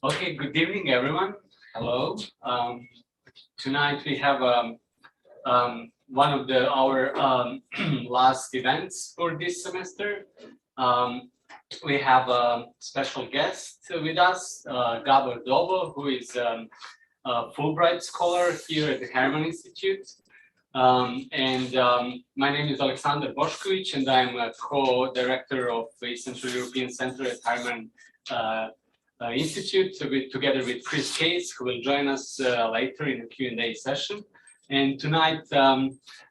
Okay, good evening, everyone. Hello. Tonight we have one of our last events for this semester. We have a special guest with us, Gábor Dobó, who is a Fulbright scholar here at the Harriman Institute. My name is Aleksandar Bošković, and I'm a co-director of the Central European Center at Harriman Institute, together with Caes, who will join us later in the Q&A session. And tonight,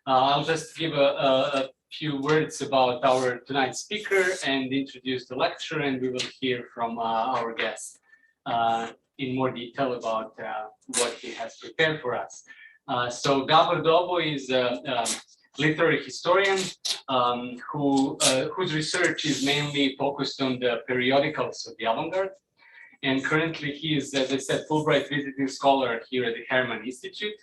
I'll just give a few words about our tonight's speaker and introduce the lecture, and we will hear from our guest in more detail about what he has prepared for us. So Gábor Dobó is a literary historian whose research is mainly focused on the periodicals of the Avant-Garde. And currently he is, as I said, Fulbright visiting scholar here at the Harriman Institute.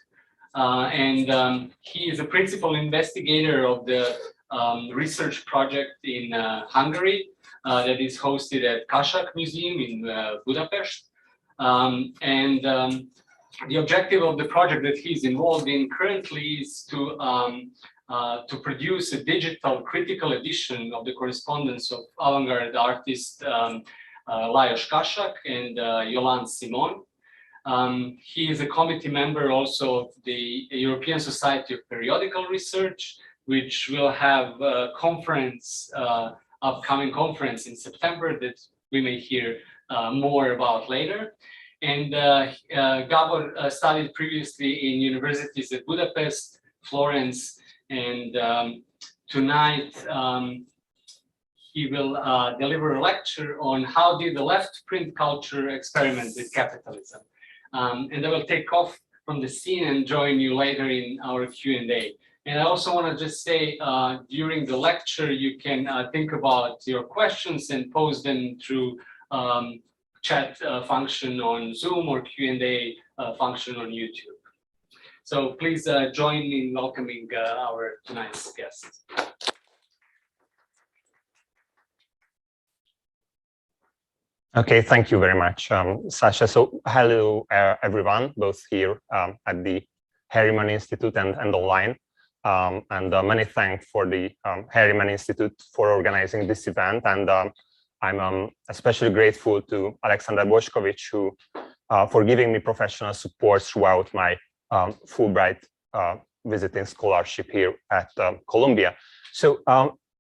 He is a principal investigator of the research project in Hungary that is hosted at Kashak Museum in Budapest. The objective of the project that he's involved in currently is to produce a digital critical edition of the correspondence of avant-garde artists Lajos Kashak and Yolande Simon. He is a committee member also of the European Society of Periodical Research, which will have a conference, upcoming conference in September that we may hear more about later. And Gábor studied previously in universities at Budapest, Florence, and tonight he will deliver a lecture on how did the left print culture experiment with capitalism. And I will take off from the scene and join you later in our Q&A. And I also want to just say, during the lecture, you can think about your questions and pose them through chat function on Zoom or Q&A function on YouTube. So please join me in welcoming our tonight's guest. Okay, thank you very much, Sasha. So hello, everyone, both here at the Harriman Institute and online. Many thanks for the Harriman Institute for organizing this event. And I'm especially grateful to Aleksandar Bošković for giving me professional support throughout my Fulbright visiting scholarship here at Columbia. So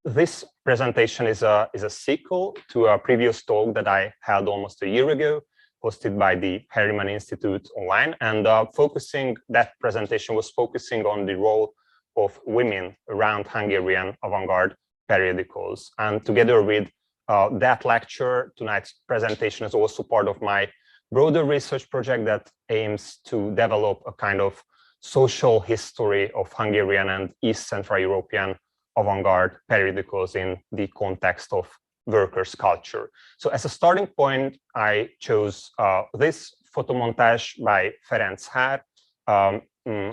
this presentation is a sequel to a previous talk that I held almost a year ago, hosted by the Harriman Institute online. And that presentation was focusing on the role of women around Hungarian avant-garde periodicals. And together with that lecture, tonight's presentation is also part of my broader research project that aims to develop a kind of social history of Hungarian and East Central European avant-garde periodicals in the context of workers' culture. So as a starting point, I chose this photo montage by Ferenc Hár,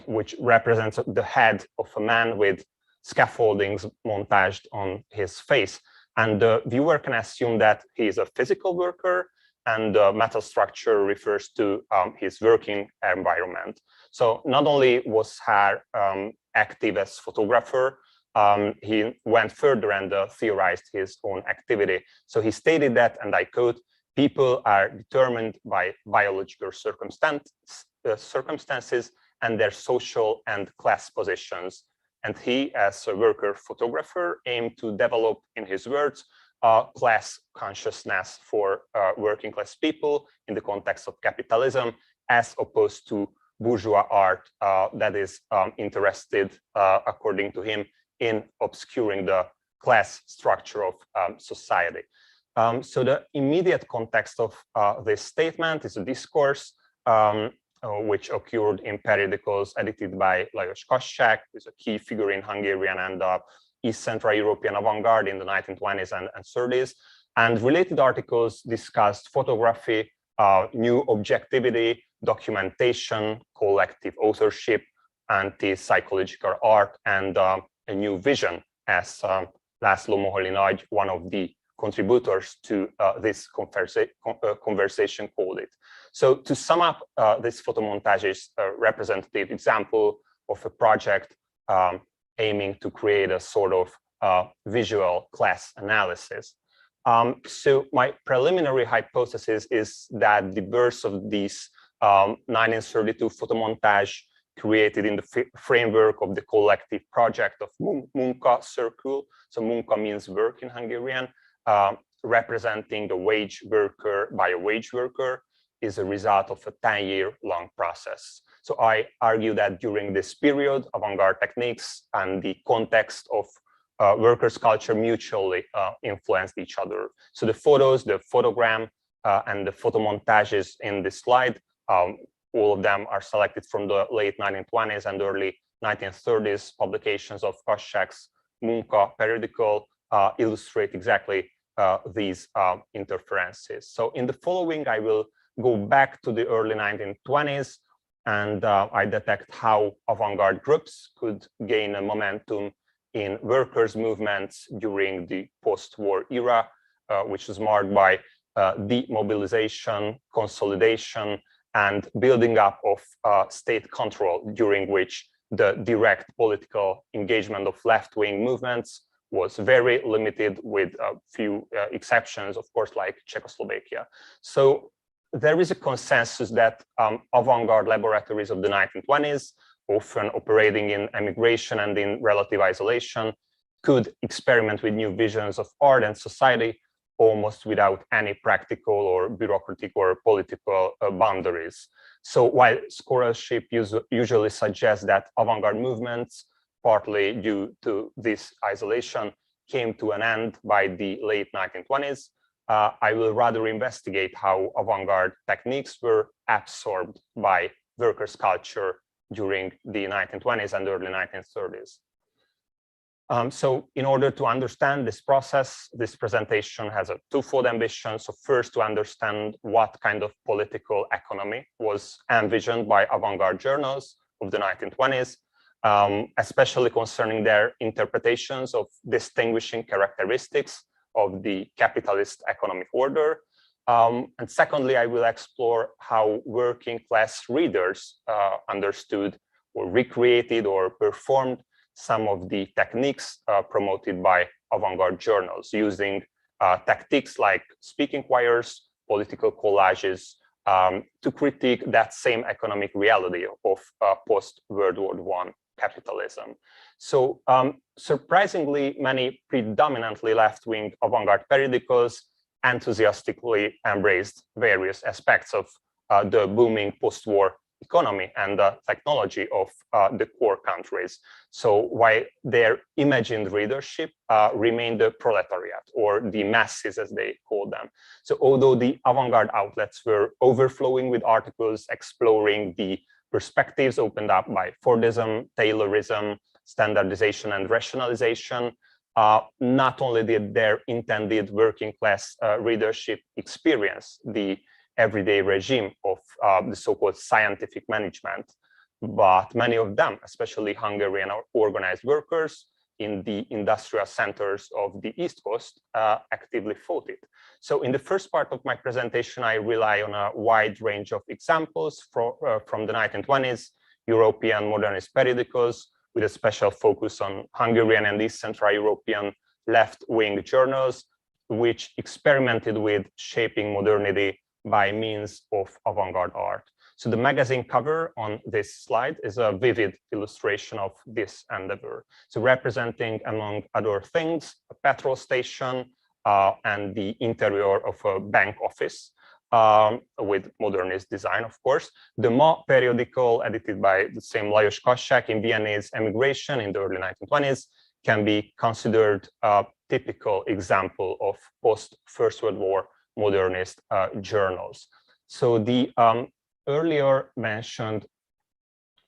which represents the head of a man with scaffoldings montaged on his face. And the viewer can assume that he is a physical worker, and the metal structure refers to his working environment. So not only was Hár active as photographer, he went further and theorized his own activity. So he stated that, and I quote, "People are determined by biological circumstances and their social and class positions." And he, as a worker photographer, aimed to develop, in his words, a class consciousness for working class people in the context of capitalism, as opposed to bourgeois art that is interested, according to him, in obscuring the class structure of society. So the immediate context of this statement is a discourse which occurred in periodicals edited by Lajos Kashak, who is a key figure in Hungarian and East Central European avant-garde in the 1920s and 30s. And related articles discussed photography, new objectivity, documentation, collective authorship, anti-psychological art, and a new vision, as László Moholy-Nagy, one of the contributors to this conversation called it. So to sum up, this photomontage is a representative example of a project aiming to create a sort of visual class analysis. So my preliminary hypothesis is that the birth of this 1932 photomontage created in the framework of the collective project of Munka Circle. So Munka means work in Hungarian, representing the wage worker by a wage worker, is a result of a 10-year-long process. So I argue that during this period, avant-garde techniques and the context of workers' culture mutually influenced each other. So the photos, the photogram, and the photomontages in this slide, all of them are selected from the late 1920s and early 1930s publications of Koschek's Munka periodical, illustrate exactly these interferences. So in the following, I will go back to the early 1920s, and I detect how avant-garde groups could gain a momentum in workers' movements during the post-war era, which was marked by demobilization, consolidation, and building up of state control, during which the direct political engagement of left-wing movements was very limited, with a few exceptions, of course, like Czechoslovakia. So there is a consensus that avant-garde laboratories of the 1920s, often operating in emigration and in relative isolation, could experiment with new visions of art and society almost without any practical or bureaucratic or political boundaries. So while scholarship usually suggests that avant-garde movements, partly due to this isolation, came to an end by the late 1920s, I will rather investigate how avant-garde techniques were absorbed by workers' culture during the 1920s and early 1930s. So in order to understand this process, this presentation has a twofold ambition. So first, to understand what kind of political economy was envisioned by avant-garde journals of the 1920s, especially concerning their interpretations of distinguishing characteristics of the capitalist economic order. And secondly, I will explore how working class readers understood or recreated or performed some of the techniques promoted by avant-garde journals, using tactics like speaking choirs, political collages, to critique that same economic reality of post-World War I capitalism. So surprisingly, many predominantly left-wing avant-garde periodicals enthusiastically embraced various aspects of the booming post-war economy and the technology of the core countries. So while their imagined readership remained the proletariat, or the masses as they call them. So although the avant-garde outlets were overflowing with articles exploring the perspectives opened up by Fordism, Taylorism, standardization, and rationalization, not only did their intended working class readership experience the everyday regime of the so-called scientific management, but many of them, especially Hungarian organized workers in the industrial centers of the East Coast, actively fought it. So in the first part of my presentation, I rely on a wide range of examples from the 1920s, European modernist periodicals, with a special focus on Hungarian and East Central European left-wing journals, which experimented with shaping modernity by means of avant-garde art. So the magazine cover on this slide is a vivid illustration of this endeavor. So representing, among other things, a petrol station and the interior of a bank office with modernist design, of course. The Ma periodical, edited by the same Lajos Kassák in Viennese emigration in the early 1920s, can be considered a typical example of post-First World War modernist journals. So the earlier mentioned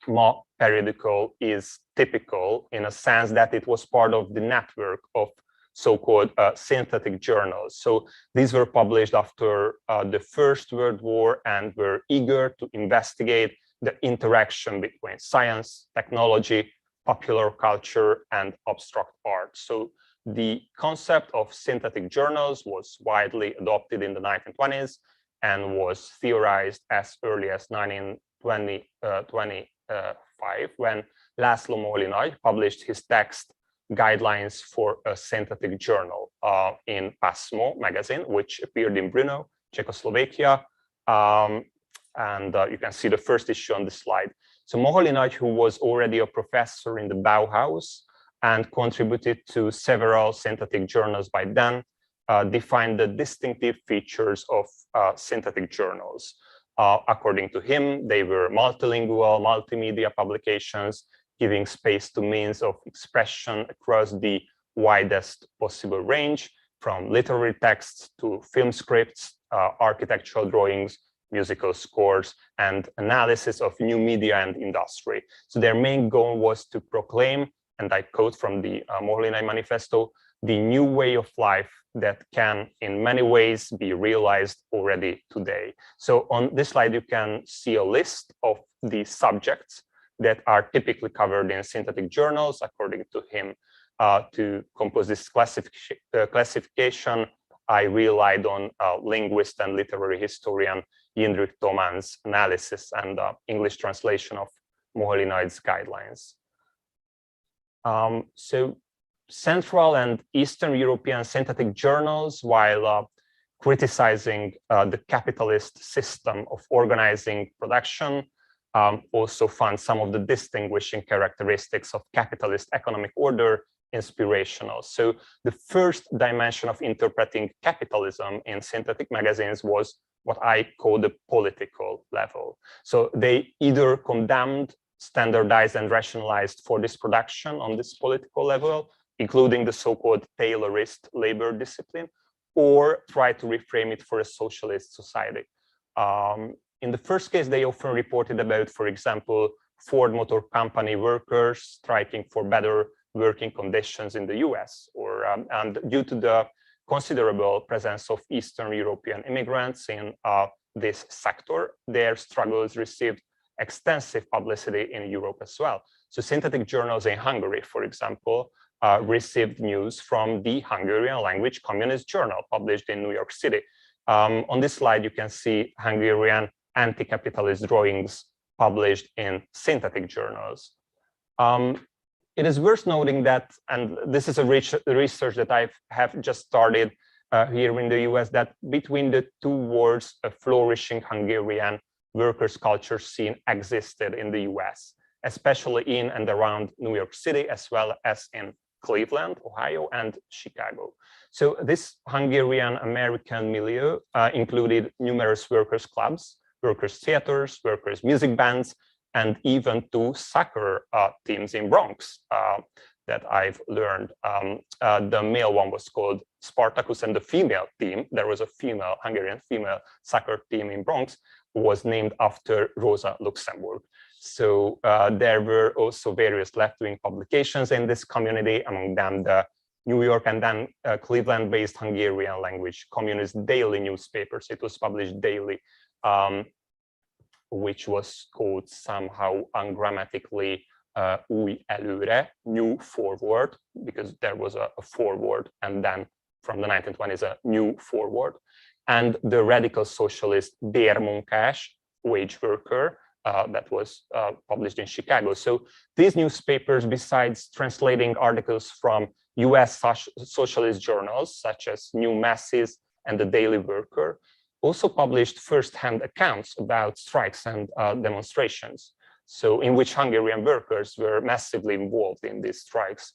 Ma periodical is typical in a sense that it was part of the network of so-called synthetic journals. So these were published after the First World War and were eager to investigate the interaction between science, technology, popular culture, and abstract art. So the concept of synthetic journals was widely adopted in the 1920s and was theorized as early as 1925 when László Moholy-Nagy published his text Guidelines for a Synthetic Journal in Pasmo magazine, which appeared in Brno, Czechoslovakia. And you can see the first issue on the slide. So Moholy-Nagy, who was already a professor in the Bauhaus and contributed to several synthetic journals by then, defined the distinctive features of synthetic journals. According to him, they were multilingual, multimedia publications, giving space to means of expression across the widest possible range, from literary texts to film scripts, architectural drawings, musical scores, and analysis of new media and industry. So their main goal was to proclaim, and I quote from the Moholy-Nagy manifesto, the new way of life that can in many ways be realized already today. So on this slide, you can see a list of the subjects that are typically covered in synthetic journals, according to him. To compose this classification, I relied on linguist and literary historian Jindřich Tomán's analysis and English translation of Moholy-Nagy's guidelines. So Central and Eastern European synthetic journals, while criticizing the capitalist system of organizing production, also found some of the distinguishing characteristics of capitalist economic order inspirational. So the first dimension of interpreting capitalism in synthetic magazines was what I call the political level. So they either condemned, standardized, and rationalized for this production on this political level, including the so-called Taylorist labor discipline, or tried to reframe it for a socialist society. In the first case, they often reported about, for example, Ford Motor Company workers striking for better working conditions in the US, or and due to the considerable presence of Eastern European immigrants in this sector, their struggles received extensive publicity in Europe as well. So synthetic journals in Hungary, for example, received news from the Hungarian language communist journal published in New York City. On this slide, you can see Hungarian anti-capitalist drawings published in synthetic journals. It is worth noting that, and this is a research that I have just started here in the US, that between the two wars, a flourishing Hungarian workers' culture scene existed in the US, especially in and around New York City, as well as in Cleveland, Ohio, and Chicago. So this Hungarian-American milieu included numerous workers' clubs, workers' theaters, workers' music bands, and even two soccer teams in Bronx that I've learned. The male one was called Spartacus, and the female team, there was a female, Hungarian female soccer team in Bronx, was named after Rosa Luxemburg. So there were also various left-wing publications in this community, among them the New York and then Cleveland-based Hungarian language communist daily newspapers. It was published daily, which was called somehow ungrammatically új előre, new forward, because there was a forward, and then from the 1920s, a new forward. And the radical socialist bérmunkás, wage worker, that was published in Chicago. So these newspapers, besides translating articles from US socialist journals, such as New Masses and the Daily Worker, also published first-hand accounts about strikes and demonstrations, so in which Hungarian workers were massively involved in these strikes.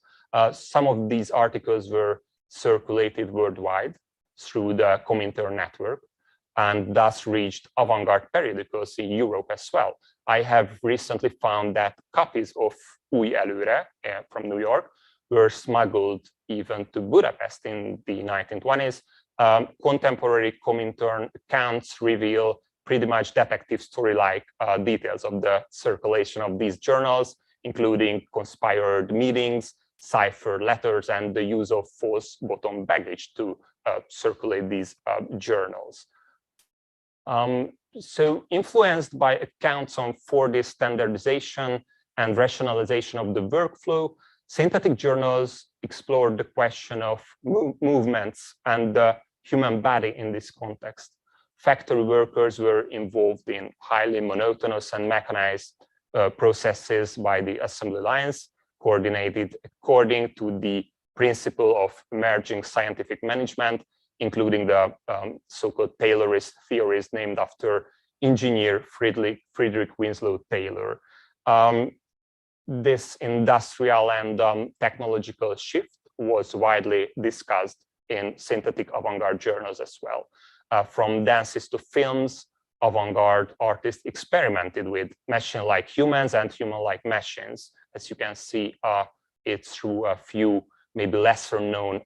Some of these articles were circulated worldwide through the Comintern network, and thus reached avant-garde periodicals in Europe as well. I have recently found that copies of Új Előre from New York were smuggled even to Budapest in the 1920s. Contemporary Comintern accounts reveal pretty much detective story-like details of the circulation of these journals, including conspired meetings, cipher letters, and the use of false bottom baggage to circulate these journals. So influenced by accounts on Fordist standardization and rationalization of the workflow, synthetic journals explored the question of movements and the human body in this context. Factory workers were involved in highly monotonous and mechanized processes by the assembly lines, coordinated according to the principle of emerging scientific management, including the so-called Taylorist theories named after engineer Frederick Winslow Taylor. This industrial and technological shift was widely discussed in synthetic avant-garde journals as well. From dances to films, avant-garde artists experimented with machine-like humans and human-like machines. As you can see, it's through a few maybe lesser known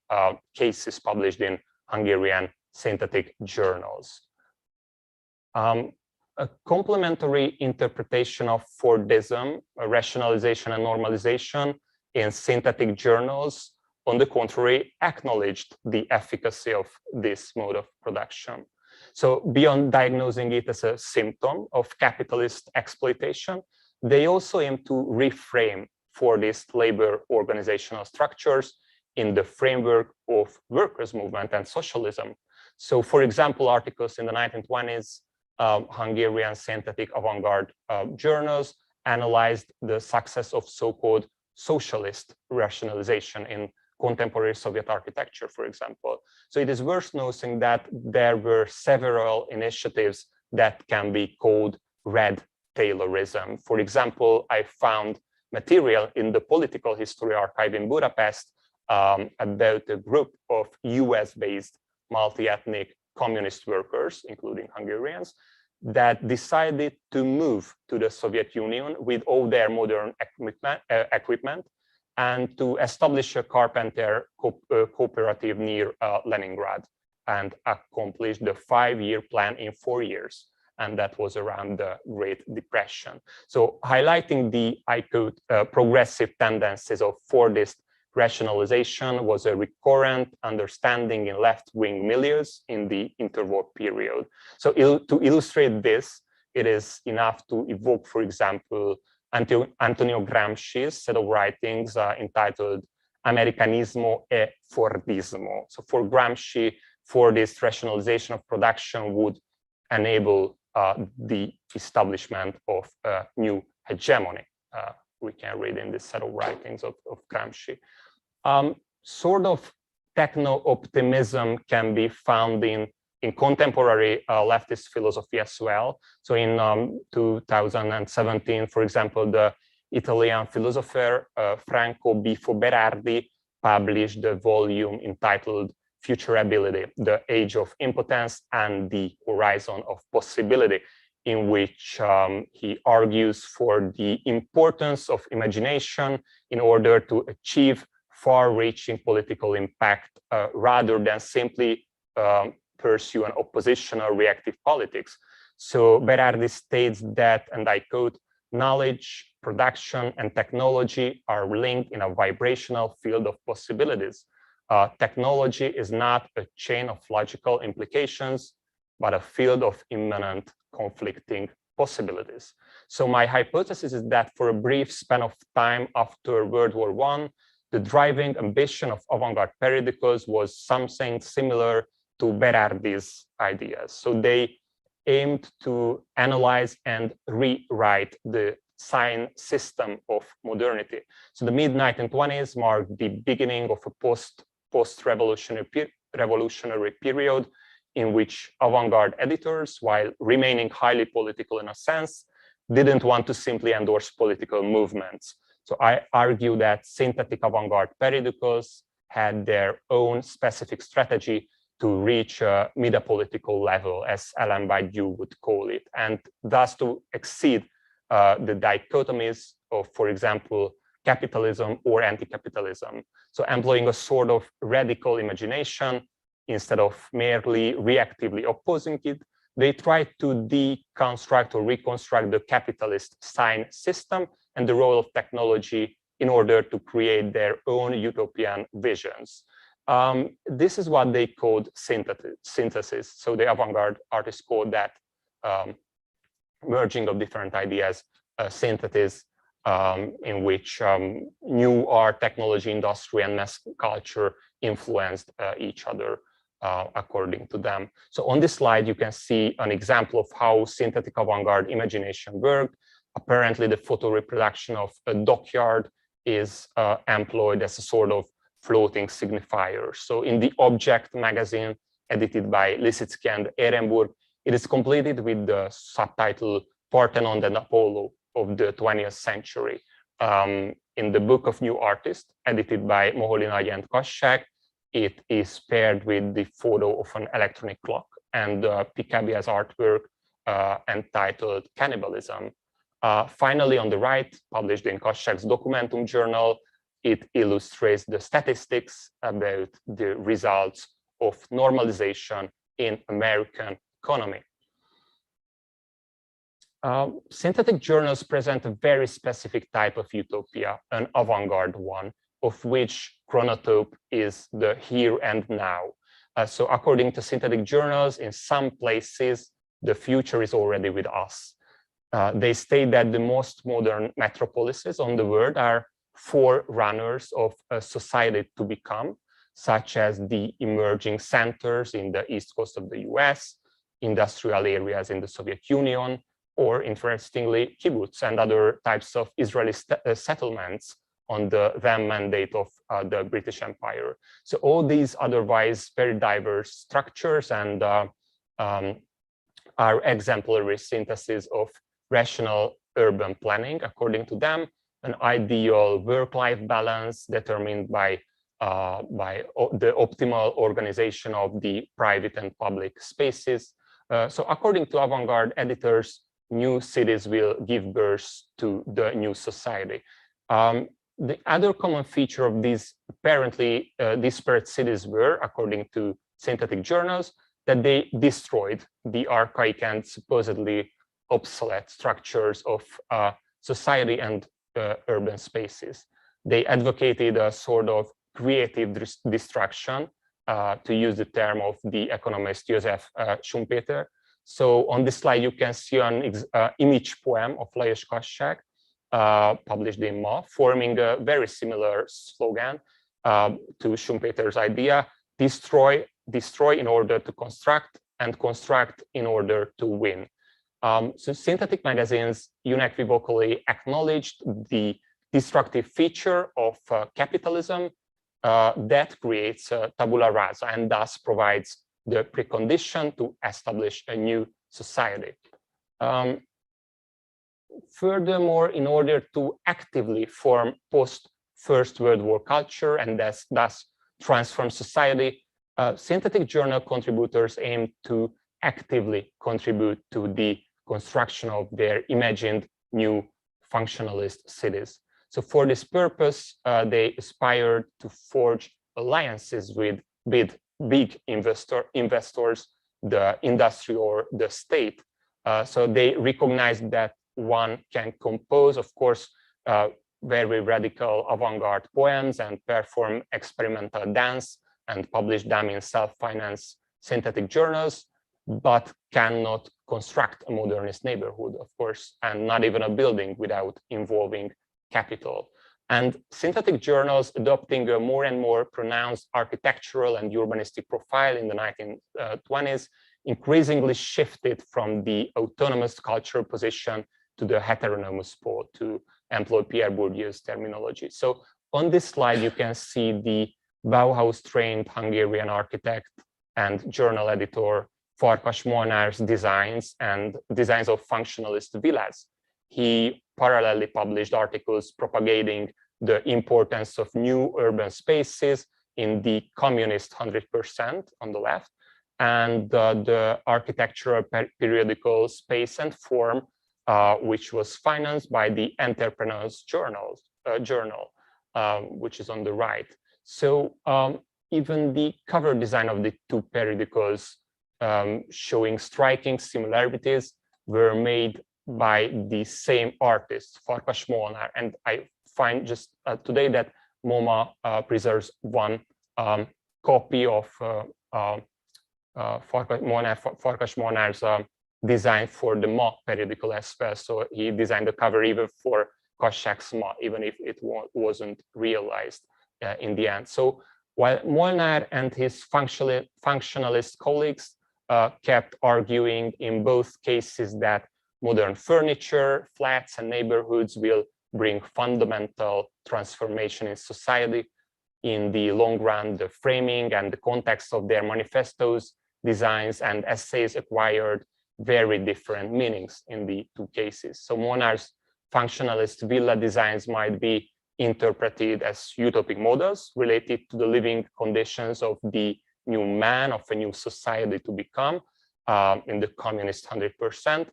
cases published in Hungarian synthetic journals. A complementary interpretation of Fordism, rationalization and normalization in synthetic journals, on the contrary, acknowledged the efficacy of this mode of production. So beyond diagnosing it as a symptom of capitalist exploitation, they also aim to reframe Fordist labor organizational structures in the framework of workers' movement and socialism. So for example, articles in the 1920s, Hungarian synthetic avant-garde journals analyzed the success of so-called socialist rationalization in contemporary Soviet architecture, for example. So it is worth noting that there were several initiatives that can be called red Taylorism. For example, I found material in the Political History Archive in Budapest about a group of US-based multi-ethnic communist workers, including Hungarians, that decided to move to the Soviet Union with all their modern equipment and to establish a carpenter cooperative near Leningrad and accomplish the 5-year plan in 4 years. And that was around the Great Depression. So highlighting the, I quote, progressive tendencies of Fordist rationalization was a recurrent understanding in left-wing milieus in the interwar period. So to illustrate this, it is enough to evoke, for example, Antonio Gramsci's set of writings entitled Americanismo e Fordismo. So for Gramsci, Fordist rationalization of production would enable the establishment of a new hegemony. We can read in this set of writings of Gramsci. Sort of techno-optimism can be found in contemporary leftist philosophy as well. So in 2017, for example, the Italian philosopher Franco Bifo Berardi published a volume entitled Futurability, the Age of Impotence and the Horizon of Possibility, in which he argues for the importance of imagination in order to achieve far-reaching political impact rather than simply pursue an oppositional reactive politics. So Berardi states that, and I quote, knowledge, production, and technology are linked in a vibrational field of possibilities. Technology is not a chain of logical implications, but a field of immanent conflicting possibilities. So my hypothesis is that for a brief span of time after World War I, the driving ambition of avant-garde periodicals was something similar to Berardi's ideas. So they aimed to analyze and rewrite the sign system of modernity. So the mid-1920s marked the beginning of a post-revolutionary period in which avant-garde editors, while remaining highly political in a sense, didn't want to simply endorse political movements. So I argue that synthetic avant-garde periodicals had their own specific strategy to reach a meta-political level, as Alain Badiou would call it, and thus to exceed the dichotomies of, for example, capitalism or anti-capitalism. So employing a sort of radical imagination, instead of merely reactively opposing it, they tried to deconstruct or reconstruct the capitalist sign system and the role of technology in order to create their own utopian visions. This is what they called synthesis. So the avant-garde artists called that merging of different ideas, synthesis. in which new art, technology, industry, and mass culture influenced each other according to them. So on this slide, you can see an example of how synthetic avant-garde imagination worked. Apparently, the photo reproduction of a dockyard is employed as a sort of floating signifier. So in the Object magazine, edited by Lisitsky and Ehrenburg, it is completed with the subtitle Parthenon and Apollo of the 20th century. In the Book of New Artists, edited by Moholy-Nagy and Kassák, it is paired with the photo of an electronic clock and Picabier's artwork entitled Cannibalism. Finally, on the right, published in Kassák's Documentum journal, it illustrates the statistics about the results of normalization in American economy. Synthetic journals present a very specific type of utopia, an avant-garde one, of which chronotope is the here and now. So according to synthetic journals, in some places, the future is already with us. They state that the most modern metropolises on the world are forerunners of a society to become, such as the emerging centers in the east coast of the US, industrial areas in the Soviet Union, or interestingly, kibbutz and other types of Israeli settlements on the then mandate of the British Empire. So all these otherwise very diverse structures and are exemplary synthesis of rational urban planning, according to them, an ideal work-life balance determined by the optimal organization of the private and public spaces. So according to avant-garde editors, new cities will give birth to the new society. The other common feature of these apparently disparate cities were, according to synthetic journals, that they destroyed the archaic and supposedly obsolete structures of society and urban spaces. They advocated a sort of creative destruction, to use the term of the economist Joseph Schumpeter. So on this slide, you can see an image poem of Lajos Kassák, published in Ma, forming a very similar slogan to Schumpeter's idea: destroy in order to construct, and construct in order to win. So synthetic magazines unequivocally acknowledged the destructive feature of capitalism that creates tabula rasa and thus provides the precondition to establish a new society. Furthermore, in order to actively form post-First World War culture and thus transform society, synthetic journal contributors aim to actively contribute to the construction of their imagined new functionalist cities. So for this purpose, they aspired to forge alliances with big investors, the industry or the state. So they recognized that one can compose, of course, very radical avant-garde poems and perform experimental dance and publish them in self-finance synthetic journals, but cannot construct a modernist neighborhood, of course, and not even a building without involving capital. And synthetic journals, adopting a more and more pronounced architectural and urbanistic profile in the 1920s, increasingly shifted from the autonomous cultural position to the heteronymous pole, to employ Pierre Bourdieu's terminology. So on this slide, you can see the Bauhaus-trained Hungarian architect and journal editor Farkas Molnár's designs and designs of functionalist villas. He parallelly published articles propagating the importance of new urban spaces in the communist 100% on the left, and the architectural periodical Space and Form, which was financed by the Entrepreneur's Journal, which is on the right. So even the cover design of the two periodicals, showing striking similarities, were made by the same artist, Farkas Molnár. And I find just today that MoMA preserves one copy of Farkas Molnár's design for the Ma periodical as well. So he designed the cover even for Koschak's mod, even if it wasn't realized in the end. So while Molnár and his functionalist colleagues kept arguing in both cases that modern furniture, flats, and neighborhoods will bring fundamental transformation in society, in the long run, the framing and the context of their manifestos, designs, and essays acquired very different meanings in the two cases. So Molnár's functionalist villa designs might be interpreted as utopic models related to the living conditions of the new man, of a new society to become in the communist 100%.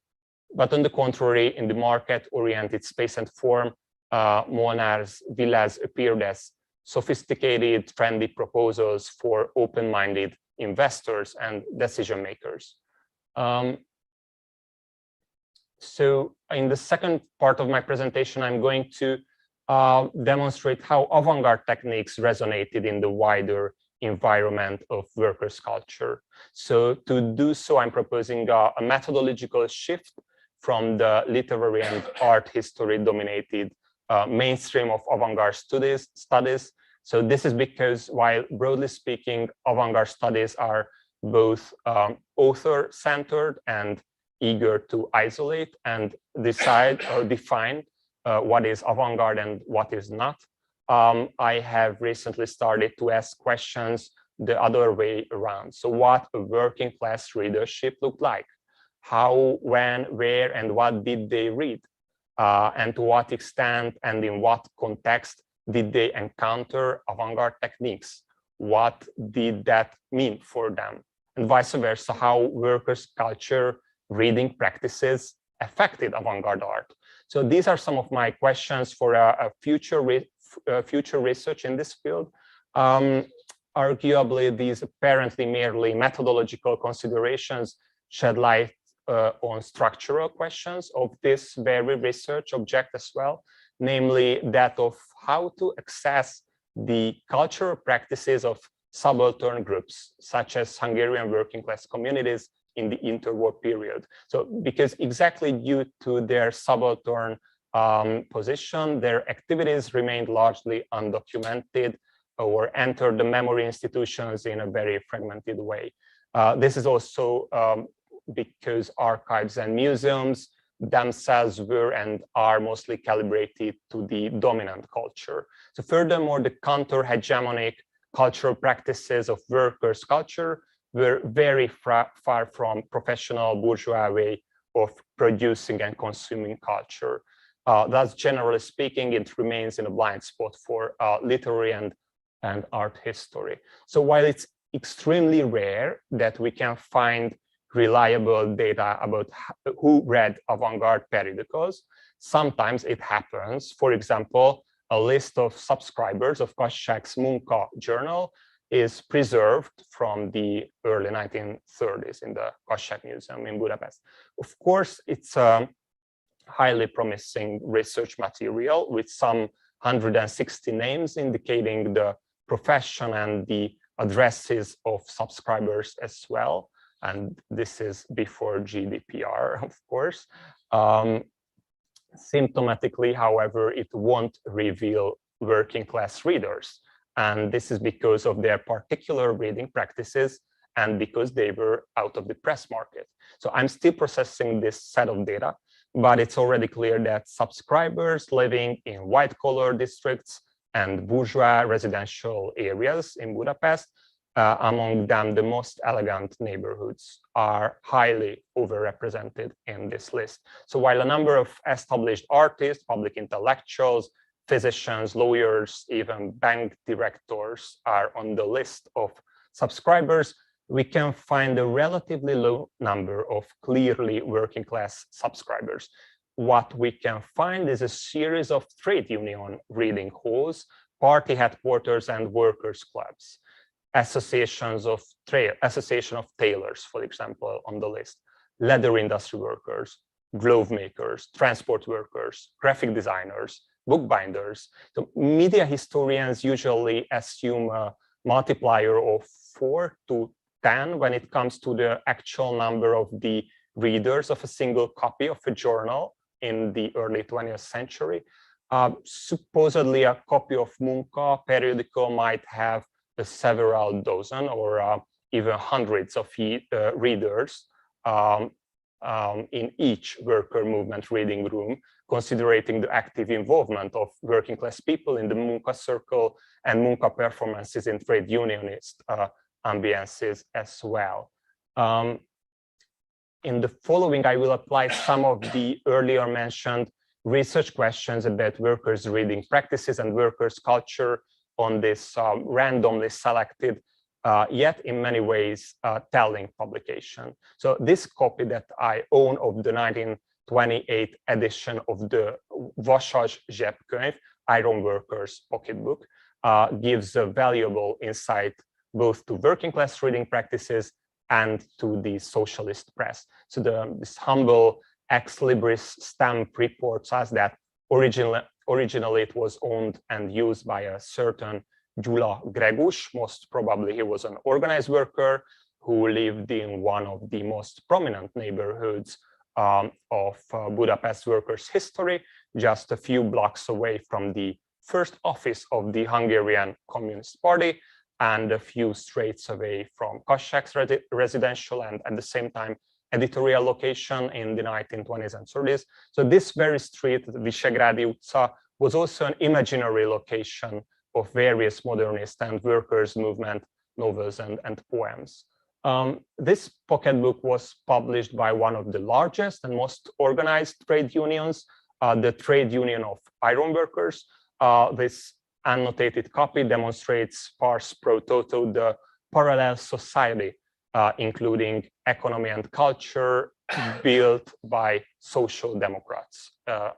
But on the contrary, in the market-oriented space and form, Molnár's villas appeared as sophisticated, trendy proposals for open-minded investors and decision makers. So in the second part of my presentation, I'm going to demonstrate how avant-garde techniques resonated in the wider environment of workers' culture. So to do so, I'm proposing a methodological shift from the literary and art history dominated mainstream of avant-garde studies. So this is because, while broadly speaking, avant-garde studies are both author-centered and eager to isolate and decide or define what is avant-garde and what is not, I have recently started to ask questions the other way around. So what a working class readership looked like? How, when, where, and what did they read? And to what extent and in what context did they encounter avant-garde techniques? What did that mean for them? And vice versa, how workers' culture reading practices affected avant-garde art. So these are some of my questions for a future research in this field. Arguably, these apparently merely methodological considerations shed light on structural questions of this very research object as well, namely that of how to access the cultural practices of subaltern groups, such as Hungarian working class communities in the interwar period. So because exactly due to their subaltern position, their activities remained largely undocumented or entered the memory institutions in a very fragmented way. This is also because archives and museums themselves were and are mostly calibrated to the dominant culture. So furthermore, the counter-hegemonic cultural practices of workers' culture were very far from professional bourgeois way of producing and consuming culture. Thus, generally speaking, it remains in a blind spot for literary and art history. So while it's extremely rare that we can find reliable data about who read avant-garde periodicals, sometimes it happens. For example, a list of subscribers of Koschak's Munka journal is preserved from the early 1930s in the Koschak Museum in Budapest. Of course, it's a highly promising research material with some 160 names indicating the profession and the addresses of subscribers as well. And this is before GDPR, of course. Symptomatically, however, it won't reveal working class readers. And this is because of their particular reading practices and because they were out of the press market. So I'm still processing this set of data, but it's already clear that subscribers living in white-collar districts and bourgeois residential areas in Budapest, among them the most elegant neighborhoods, are highly overrepresented in this list. So while a number of established artists, public intellectuals, physicians, lawyers, even bank directors are on the list of subscribers, we can find a relatively low number of clearly working class subscribers. What we can find is a series of trade union reading halls, party headquarters, and workers' clubs. Association of tailors, for example, on the list, leather industry workers, glove makers, transport workers, graphic designers, bookbinders. So media historians usually assume a multiplier of 4 to 10 when it comes to the actual number of the readers of a single copy of a journal in the early 20th century. Supposedly, a copy of Munka periodical might have several dozen or even hundreds of readers in each worker movement reading room, considering the active involvement of working class people in the Munka circle and Munka performances in trade unionist ambiances as well. In the following, I will apply some of the earlier mentioned research questions about workers' reading practices and workers' culture on this randomly selected, yet in many ways telling publication. So this copy that I own of the 1928 edition of the Vasas zsebkönyv, Iron Workers Pocketbook, gives a valuable insight both to working class reading practices and to the socialist press. So this humble ex libris stamp reports us that originally it was owned and used by a certain Gyula Gregus. Most probably he was an organized worker who lived in one of the most prominent neighborhoods of Budapest workers' history, just a few blocks away from the first office of the Hungarian Communist Party and a few streets away from Kassek's residential and at the same time editorial location in the 1920s and 30s. So this very street, Visegrádi utca, was also an imaginary location of various modernist and workers' movement novels and poems. This pocketbook was published by one of the largest and most organized trade unions, the Trade Union of Iron Workers. This annotated copy demonstrates pars pro toto the parallel society, including economy and culture, built by social democrats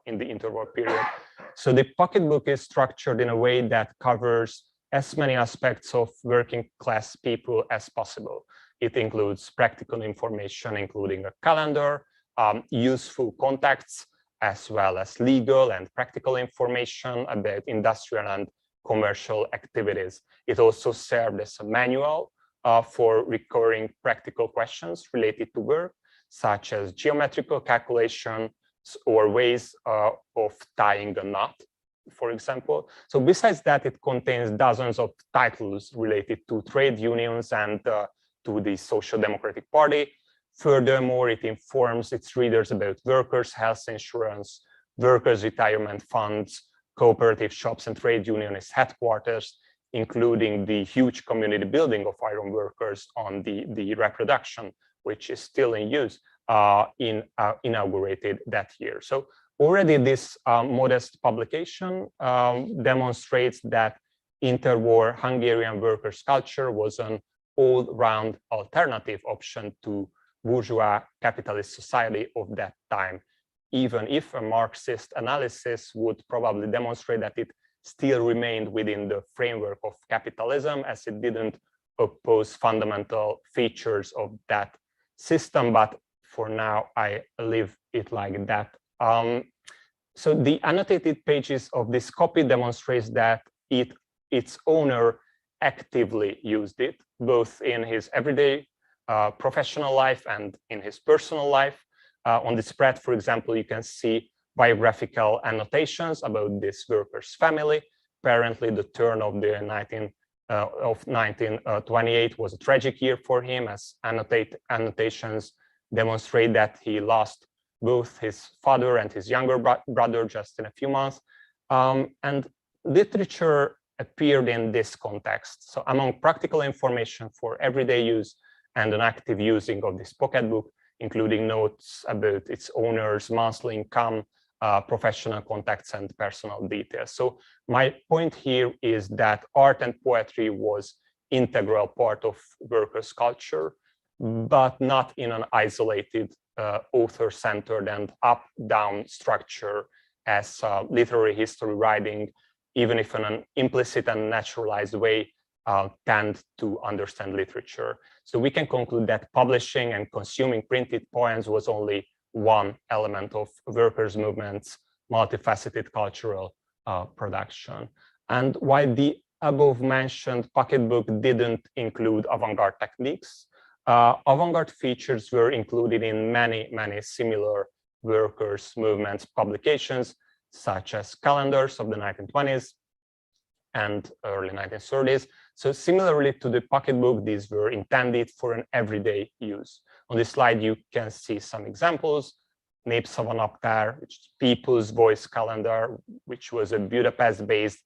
in the interwar period. So the pocketbook is structured in a way that covers as many aspects of working class people as possible. It includes practical information, including a calendar, useful contacts, as well as legal and practical information about industrial and commercial activities. It also served as a manual for recurring practical questions related to work, such as geometrical calculation or ways of tying a knot, for example. So besides that, it contains dozens of titles related to trade unions and to the Social Democratic Party. Furthermore, it informs its readers about workers' health insurance, workers' retirement funds, cooperative shops and trade unionist headquarters, including the huge community building of iron workers on the reproduction, which is still in use, inaugurated that year. So already this modest publication demonstrates that interwar Hungarian workers' culture was an all-round alternative option to bourgeois capitalist society of that time, even if a Marxist analysis would probably demonstrate that it still remained within the framework of capitalism, as it didn't oppose fundamental features of that system. But for now, I leave it like that. So the annotated pages of this copy demonstrates that its owner actively used it, both in his everyday professional life and in his personal life. On the spread, for example, you can see biographical annotations about this worker's family. Apparently, the turn of the 1928 was a tragic year for him, as annotations demonstrate that he lost both his father and his younger brother just in a few months. And literature appeared in this context. So among practical information for everyday use and an active using of this pocketbook, including notes about its owner's monthly income, professional contacts, and personal details. So my point here is that art and poetry was integral part of workers' culture, but not in an isolated, author-centered and up-down structure as literary history writing, even if in an implicit and naturalized way, tend to understand literature. So we can conclude that publishing and consuming printed poems was only one element of workers' movements' multifaceted cultural production. And while the above mentioned pocketbook didn't include avant-garde techniques, avant-garde features were included in many similar workers' movements publications, such as calendars of the 1920s and early 1930s. So similarly to the pocketbook, these were intended for an everyday use. On this slide, you can see some examples. Népszavanaptár, which is People's Voice Calendar, which was a Budapest-based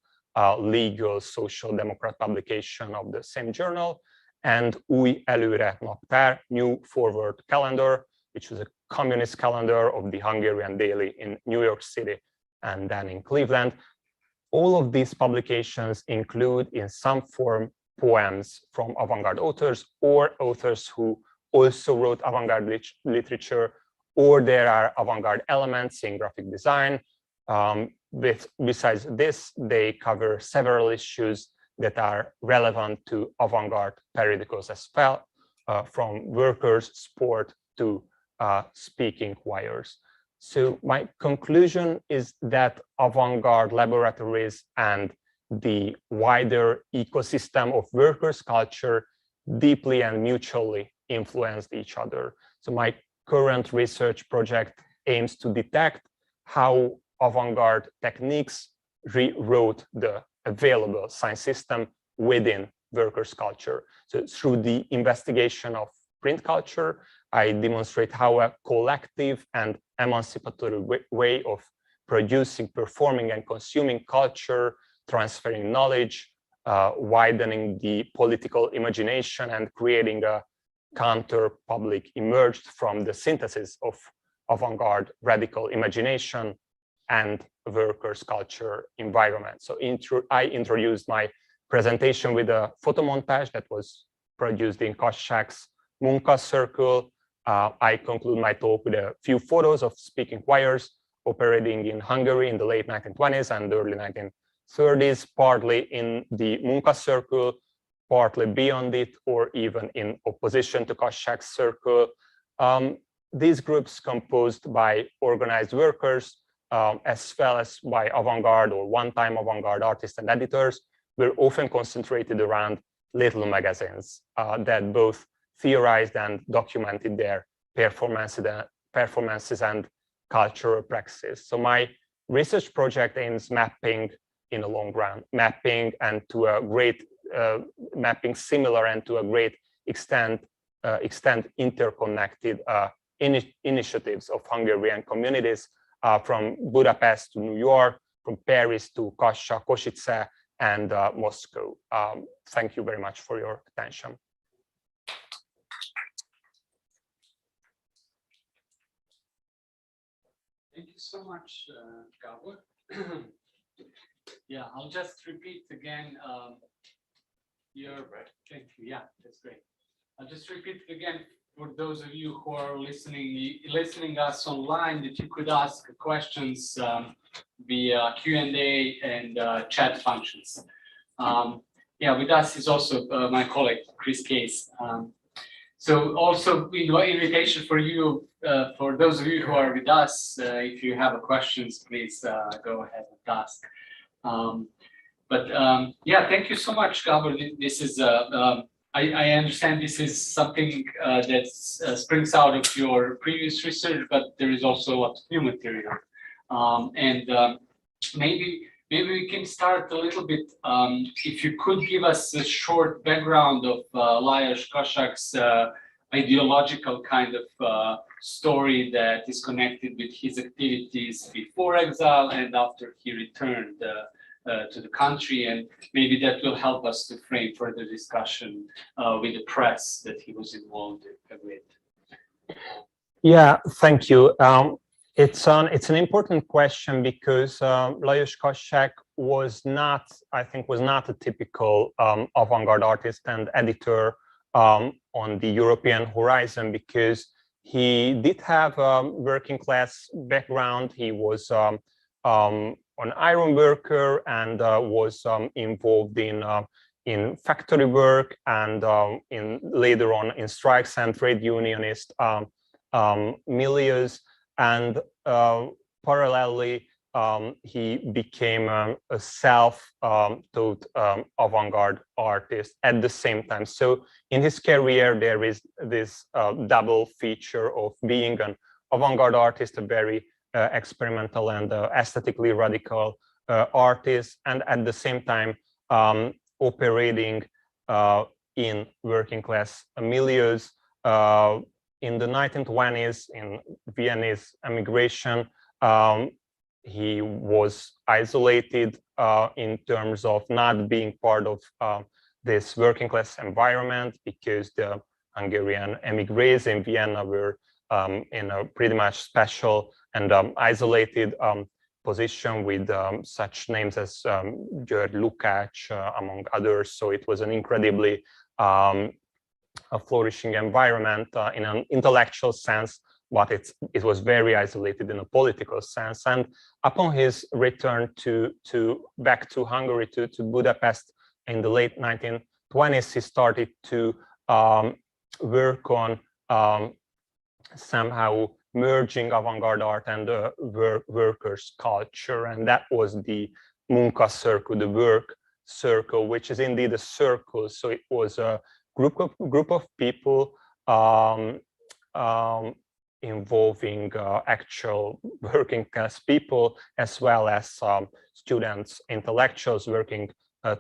legal social democrat publication of the same journal, and Új Előre Naptár, New Forward Calendar, which was a communist calendar of the Hungarian Daily in New York City and then in Cleveland. All of these publications include in some form poems from avant-garde authors or authors who also wrote avant-garde literature, or there are avant-garde elements in graphic design. Besides this, they cover several issues that are relevant to avant-garde periodicals as well, from workers, sport to speaking choirs. So my conclusion is that avant-garde laboratories and the wider ecosystem of workers' culture deeply and mutually influenced each other. So my current research project aims to detect how avant-garde techniques rewrote the available science system within workers' culture. So through the investigation of print culture, I demonstrate how a collective and emancipatory way of producing, performing, and consuming culture, transferring knowledge, widening the political imagination, and creating a counter-public emerged from the synthesis of avant-garde radical imagination and workers' culture environment. So I introduced my presentation with a photomontage that was produced in Kassák's Munka Circle. I conclude my talk with a few photos of speaking choirs operating in Hungary in the late 1920s and early 1930s, partly in the Munka Circle, partly beyond it, or even in opposition to Kassák's circle. These groups composed by organized workers, as well as by avant-garde or one-time avant-garde artists and editors, were often concentrated around little magazines that both theorized and documented their performances and cultural practices. So my research project aims mapping in the long run, mapping similar and to a great extent interconnected initiatives of Hungarian communities from Budapest to New York, from Paris to Kassa, Košice, and Moscow. Thank you very much for your attention. Thank you so much, Gábor. Yeah, I'll just repeat again thank you. Yeah, that's great. I'll just repeat again for those of you who are listening us online, that you could ask questions via Q&A and chat functions. Yeah, with us is also my colleague Chris Caes. So also invitation for you, for those of you who are with us, if you have questions, please go ahead and ask. Yeah, thank you so much, Gábor. This is I understand this is something that springs out of your previous research, but there is also a lot of new material. Maybe we can start a little bit. If you could give us a short background of Lajos Kassák's ideological kind of story that is connected with his activities before exile and after he returned to the country, and maybe that will help us to frame further discussion with the press that he was involved with. Yeah, thank you. It's an important question because Lajos Kassák was not a typical avant-garde artist and editor on the European horizon, because he did have a working class background. He was an iron worker and was involved in factory work and later on in strikes and trade unionist milieus. And parallelly, he became a self-taught avant-garde artist at the same time. So in his career, there is this double feature of being an avant-garde artist, a very experimental and aesthetically radical artist, and at the same time operating in working class milieus. In the 1920s, in Viennese emigration, he was isolated in terms of not being part of this working class environment, because the Hungarian emigres in Vienna were in a pretty much special and isolated position, with such names as György Lukács, among others. So it was an incredibly a flourishing environment in an intellectual sense, but it was very isolated in a political sense. And upon his return back to Hungary, to Budapest in the late 1920s, he started to work on somehow merging avant-garde art and the workers' culture, and that was the Munka circle, the work circle, which is indeed a circle. So it was a group of people involving actual working class people, as well as students, intellectuals working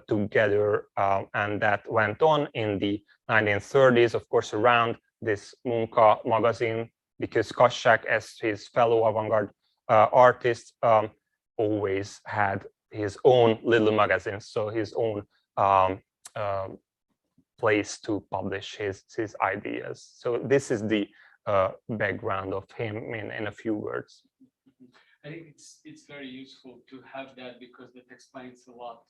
together, and that went on in the 1930s, of course, around this Munka magazine, because Kassák, as his fellow avant-garde artists, always had his own little magazine, so his own place to publish his ideas. So this is the background of him in a few words. I think it's very useful to have that, because that explains a lot.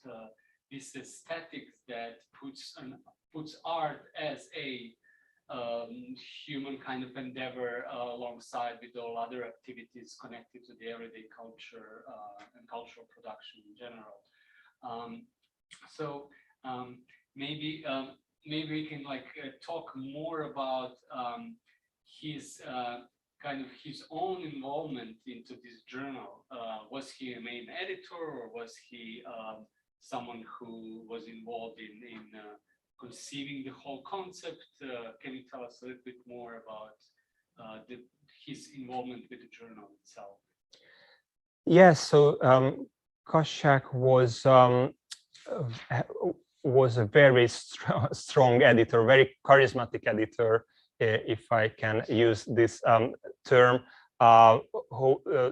This aesthetics that puts art as a human kind of endeavor alongside with all other activities connected to the everyday culture and cultural production in general. Maybe we can talk more about his kind of his own involvement into this journal. Was he a main editor, or was he someone who was involved in conceiving the whole concept? Can you tell us a little bit more about his involvement with the journal itself? Yes, so Kassák was a very strong editor, very charismatic editor, if I can use this term,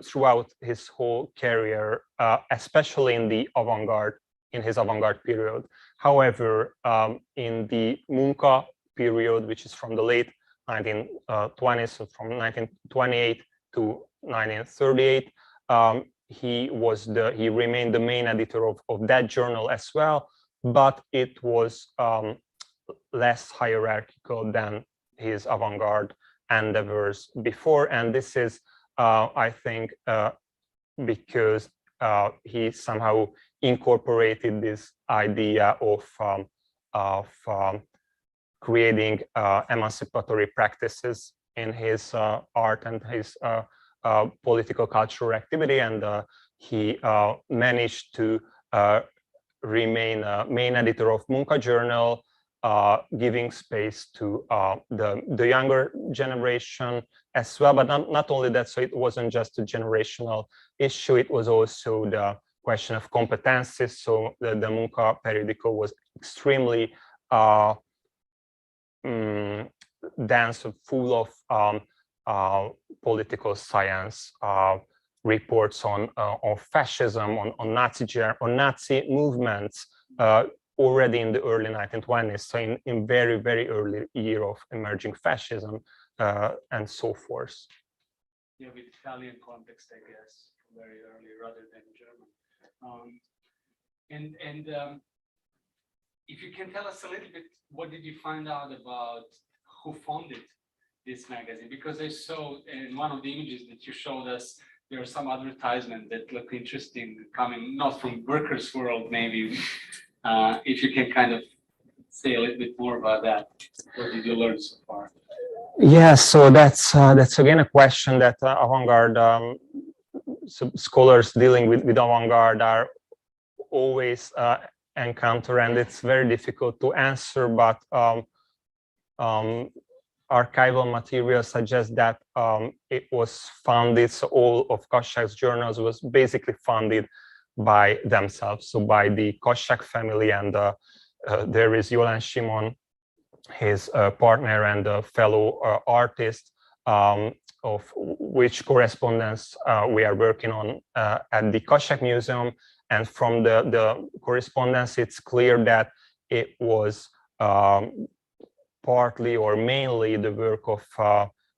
throughout his whole career, especially in the avant-garde, in his avant-garde period. However, in the Munka period, which is from the late 1920s, so from 1928 to 1938, he remained the main editor of that journal as well, but it was less hierarchical than his avant-garde endeavors before, and this is, I think, because he somehow incorporated this idea of creating emancipatory practices in his art and his political cultural activity, and he managed to remain a main editor of Munka Journal, giving space to the younger generation as well. But not only that, so it wasn't just a generational issue, it was also the question of competencies. So the Munka periodical was extremely dense, full of political science, reports on fascism, on Nazi movements, already in the early 1920s, so in very, very early year of emerging fascism, and so forth. Yeah, with Italian context, I guess, very early rather than German. If you can tell us a little bit, what did you find out about who founded this magazine? Because I saw in one of the images that you showed us, there are some advertisements that look interesting, coming not from workers' world, maybe. If you can kind of say a little bit more about that, what did you learn so far? Yeah, so that's again a question that avant-garde scholars dealing with avant-garde are always encounter, and it's very difficult to answer. But archival material suggests that it was funded, so all of Koschak's journals was basically funded by themselves, so by the Koschak family, and there is Jolán Simon, his partner and a fellow artist, of which correspondence we are working on at the Koschak Museum. And from the correspondence, it's clear that it was partly or mainly the work of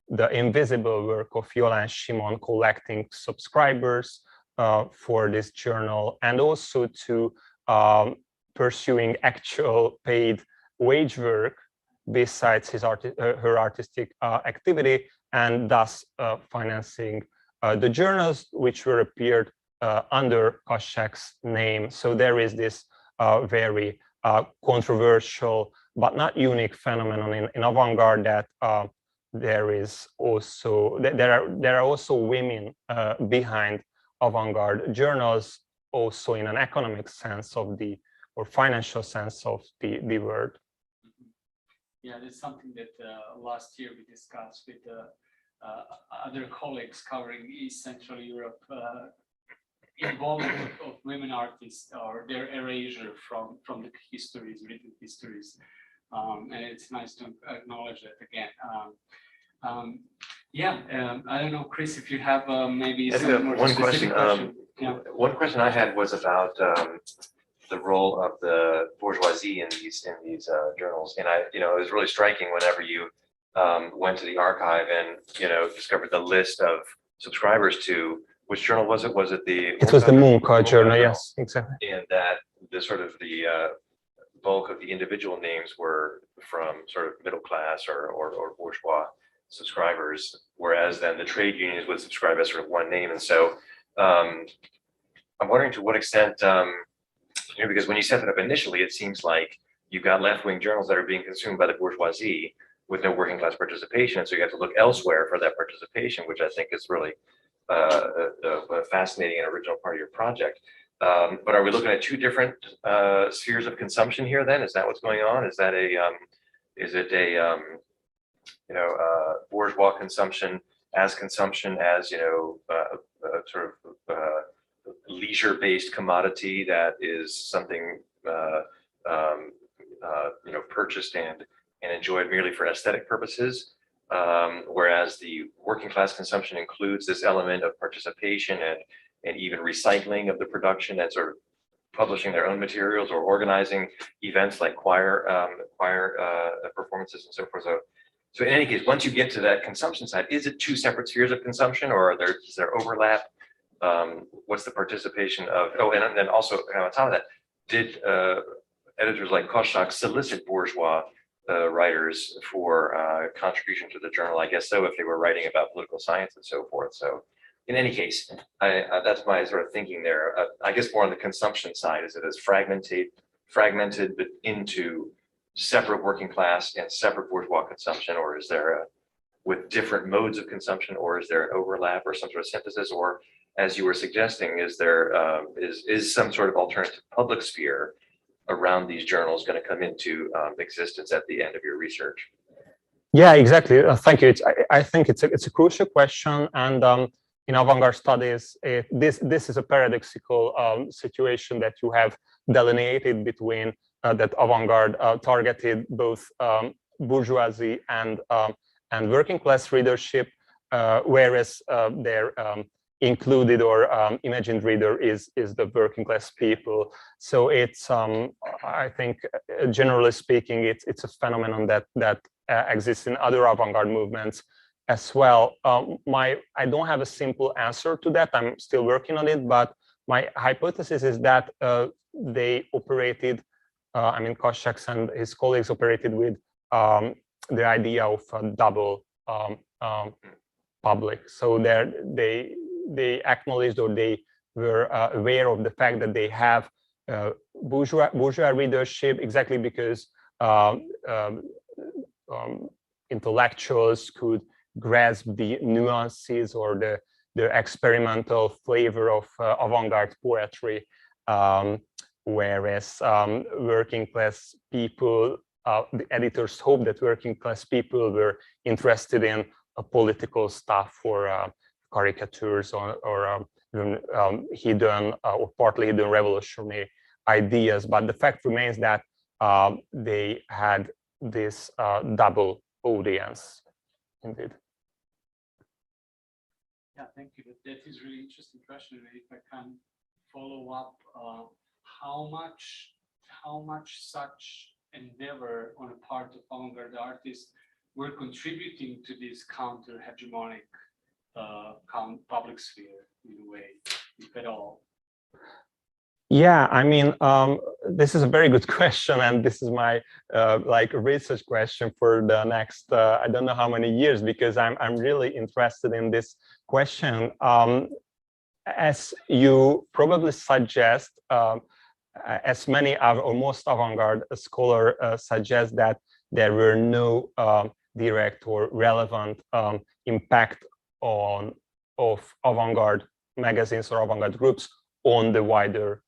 the invisible work of Jolán Simon collecting subscribers for this journal, and also to pursuing actual paid wage work besides her artistic activity, and thus financing the journals which were appeared under Koschak's name. So there is this very controversial but not unique phenomenon in avant-garde, that there are also women behind avant-garde journals, also in an economic sense of the, or financial sense of the word. Yeah, that's something that last year we discussed with other colleagues covering East Central Europe, involvement of women artists or their erasure from the histories, written histories. And it's nice to acknowledge that again. I don't know, Chris, if you have maybe some more specific question. One question I had was about the role of the bourgeoisie in these journals, and it was really striking whenever you went to the archive and discovered the list of subscribers to which journal was it? Was it the? It was the Munka journal, yes, exactly. And that the sort of the bulk of the individual names were from sort of middle class or bourgeois subscribers, whereas then the trade unions would subscribe as sort of one name. And so I'm wondering to what extent, because when you set it up initially, it seems like you've got left-wing journals that are being consumed by the bourgeoisie with no working class participation. So you have to look elsewhere for that participation, which I think is really a fascinating and original part of your project. But are we looking at two different spheres of consumption here then? Is that what's going on? Is that bourgeois consumption as sort of leisure-based commodity that is something purchased and enjoyed merely for aesthetic purposes, whereas the working class consumption includes this element of participation and even recycling of the production and sort of publishing their own materials or organizing events like choir performances and so forth. So in any case, once you get to that consumption side, is it two separate spheres of consumption, or is there overlap? What's the participation of? Oh, and then also on top of that, did editors like Koschak solicit bourgeois writers for contribution to the journal? I guess so, if they were writing about political science and so forth. So in any case, that's my sort of thinking there. I guess more on the consumption side, is it as fragmented but into separate working class and separate bourgeois consumption, or is there with different modes of consumption, or is there an overlap or some sort of synthesis, or as you were suggesting, is there is some sort of alternative public sphere around these journals going to come into existence at the end of your research? Yeah, exactly. Thank you. I think it's a crucial question, and in avant-garde studies, this is a paradoxical situation that you have delineated between that avant-garde targeted both bourgeoisie and working class readership, whereas their included or imagined reader is the working class people. So it's I think generally speaking, it's a phenomenon that exists in other avant-garde movements as well. I don't have a simple answer to that. I'm still working on it, but my hypothesis is that they operated, Koschak and his colleagues operated with the idea of a double public. So they acknowledged, or they were aware of the fact that they have bourgeois readership, exactly because intellectuals could grasp the nuances or the experimental flavor of avant-garde poetry, whereas working class people the editors hoped that working class people were interested in political stuff or caricatures or hidden or partly hidden revolutionary ideas. But the fact remains that they had this double audience, indeed. Yeah, thank you. That is really interesting question. If I can follow up, how much such endeavor on a part of avant-garde artists were contributing to this counter-hegemonic public sphere in a way, if at all? Yeah, I mean, this is a very good question, and this is my like research question for the next I don't know how many years, because I'm really interested in this question. As you probably suggest, as many or most avant-garde scholars suggest that there were no direct or relevant impact of avant-garde magazines or avant-garde groups on the wider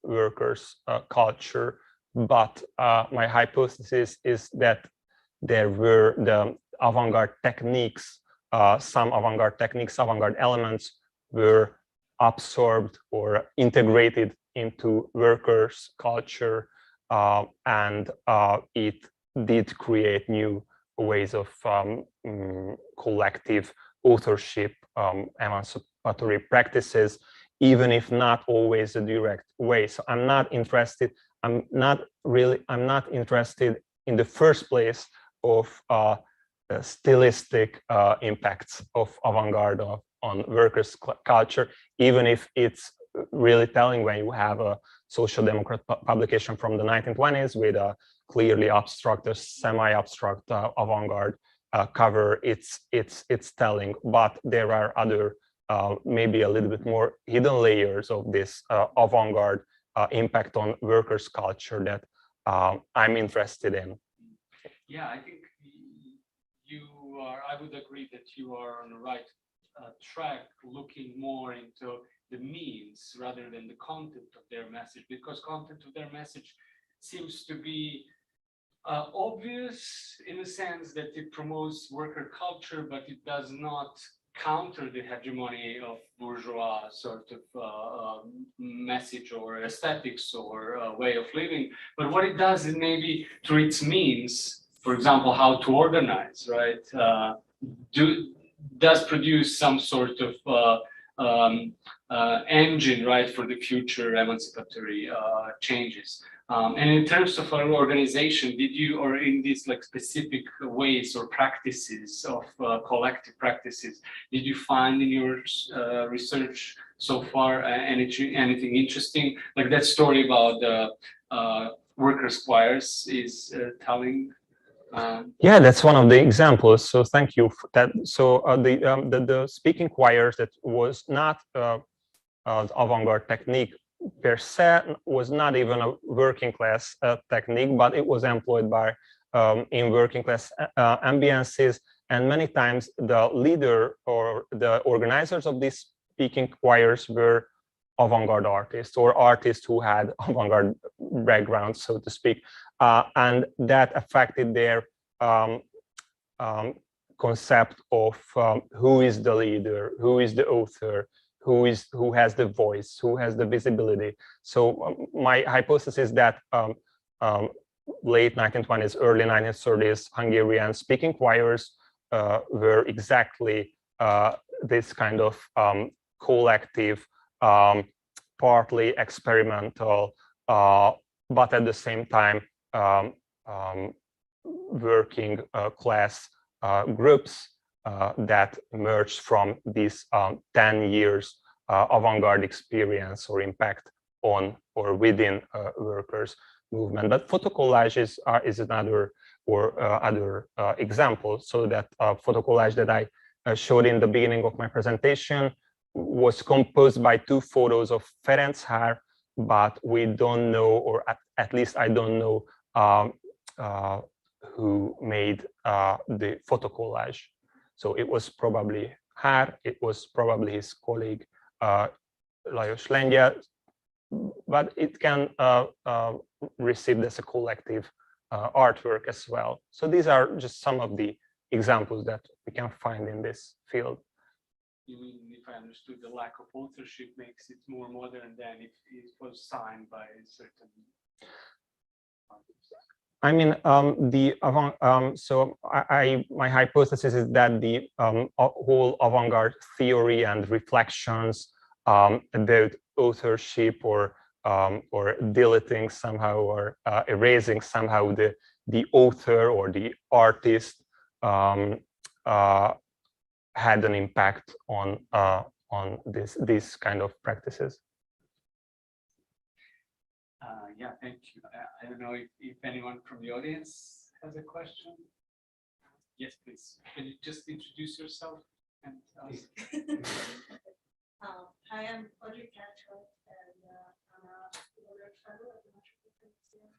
workers' culture. But my hypothesis is that there were the avant-garde techniques, some avant-garde techniques, avant-garde elements were absorbed or integrated into workers' culture, and it did create new ways of collective authorship, emancipatory practices, even if not always a direct way. So I'm not interested in the first place of stylistic impacts of avant-garde on workers' culture, even if it's really telling when you have a social democrat publication from the 1920s with a clearly abstract or semi-abstract avant-garde cover. It's telling, but there are other maybe a little bit more hidden layers of this avant-garde impact on workers' culture that I'm interested in. Yeah, I think I would agree that you are on the right track, looking more into the means rather than the content of their message, because content of their message seems to be obvious in the sense that it promotes worker culture, but it does not counter the hegemony of bourgeois sort of message or aesthetics or way of living. But what it does is maybe through its means, for example, how to organize, right? Does produce some sort of engine, right, for the future emancipatory changes. And in terms of our organization, did you, or in these like specific ways or practices of collective practices, did you find in your research so far anything interesting? Like that story about the workers' choirs is telling. Yeah, that's one of the examples. So thank you for that. So the speaking choirs, that was not avant-garde technique per se, was not even a working class technique, but it was employed by in working class ambiances, and many times the leader or the organizers of these speaking choirs were avant-garde artists or artists who had avant-garde backgrounds, so to speak, and that affected their concept of who is the leader, who is the author, who has the voice, who has the visibility. So my hypothesis is that late 1920s, early 1930s Hungarian speaking choirs were exactly this kind of collective, partly experimental, but at the same time working class groups that emerged from these 10 years avant-garde experience or impact on or within workers' movement. But photo collages is another or other example. So that photo collage that I showed in the beginning of my presentation was composed by two photos of Ferenc Haar, but we don't know, or at least I don't know who made the photo collage. So it was probably Haar, it was probably his colleague Lajos Lengyel, but it can receive as a collective artwork as well. So these are just some of the examples that we can find in this field. You mean, if I understood, the lack of authorship makes it more modern than if it was signed by a certain artist? I mean, my hypothesis is that the whole avant-garde theory and reflections about authorship or deleting somehow or erasing somehow the author or the artist had an impact on this kind of practices. Yeah, thank you. I don't know if anyone from the audience has a question. Yes, please. Can you just introduce yourself and ask? Hi, I'm Audrey Catchwell, and I'm a Collage fellow at the Metropolitan Museum.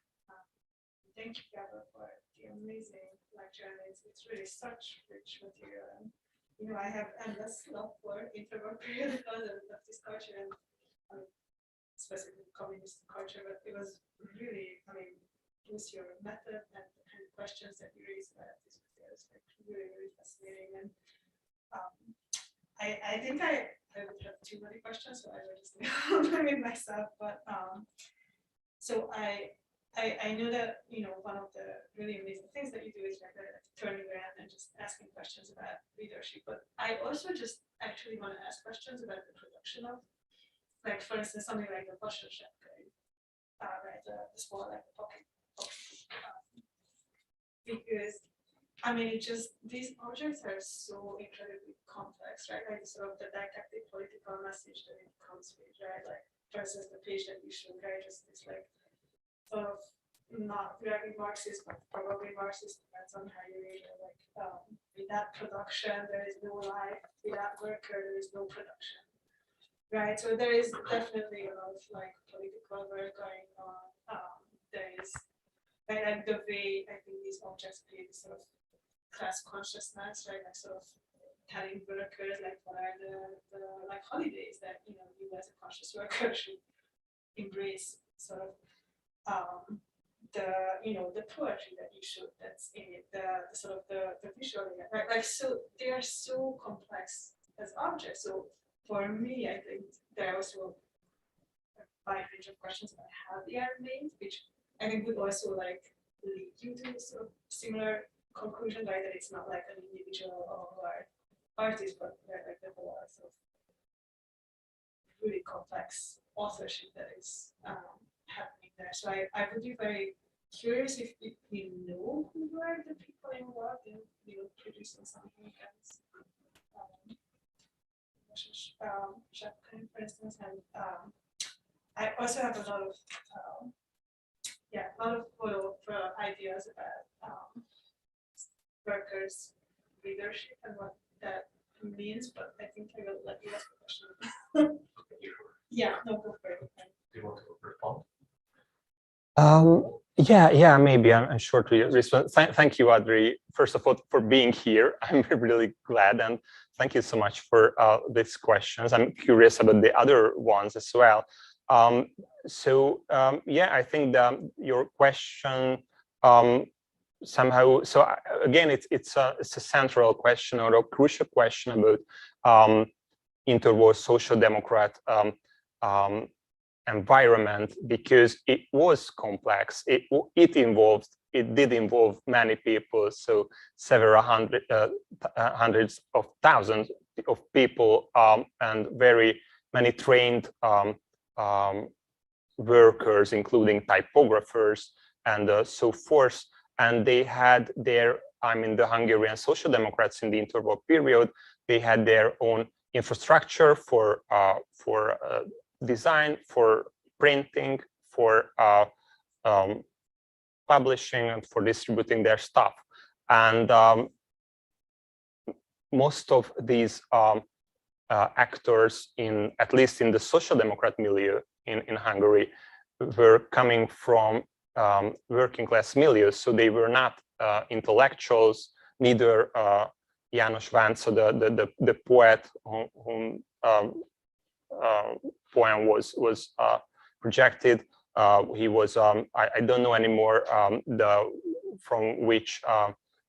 Thank you, Gábor, for the amazing lecture, and it's really such rich material. And, you know, I have endless love for interwar periodicals and leftist culture, and specifically communist culture, but it was really, I mean, it was your method and the kind of questions that you raised about this material is like really, really fascinating. And I think I would have too many questions, so I will just limit myself. But so I know that, you know, one of the really amazing things that you do is like turning around and just asking questions about readership. But I also just actually want to ask questions about the production of, like, for instance, something like the Bošković, right, the small, like, the pocket, because I mean, it just, these objects are so incredibly complex, right? Like sort of the didactic political message that it comes with, right? Like, for instance, the page that you showed, right? Just this like sort of not very Marxist, but probably Marxist, depends on how you read it. Like, without production, there is no life. Without worker, there is no production, right? So there is definitely a lot of like political work going on. There is, right, like the way I think these objects create sort of class consciousness, right? Like sort of telling workers like what are the like holidays that, you know, you as a conscious worker should embrace, sort of the, you know, the poetry that you should, that's in it, the sort of the visual, right? Like, so they are so complex as objects. So for me, I think there are also a wide range of questions about how they are made, which I think would also like lead you to sort of similar conclusion, right? That it's not like an individual or artist, but like the whole sort of really complex authorship that is happening there. So I would be very curious if we know who were the people involved in, you know, producing something like this. For instance, and I also have a lot of follow-up ideas about workers' leadership and what that means, but I think I will let you ask the question. Yeah, no, go for it. Do you want to respond? Yeah, maybe I'm shortly respond. Thank you, Audrey, first of all, for being here. I'm really glad, and thank you so much for these questions. I'm curious about the other ones as well. Yeah, I think your question somehow. So again, it's a central question or a crucial question about interwar social democrat environment, because it was complex. It did involve many people, so several hundreds of thousands of people, and very many trained workers, including typographers and so forth. And they had their, I mean, the Hungarian Social Democrats in the interwar period, they had their own infrastructure for design, for printing, for publishing, and for distributing their stuff. And most of these actors, at least in the social democrat milieu in Hungary, were coming from working class milieux, so they were not intellectuals, neither János Vánca, the poet whom poem was projected, he was, I don't know anymore from which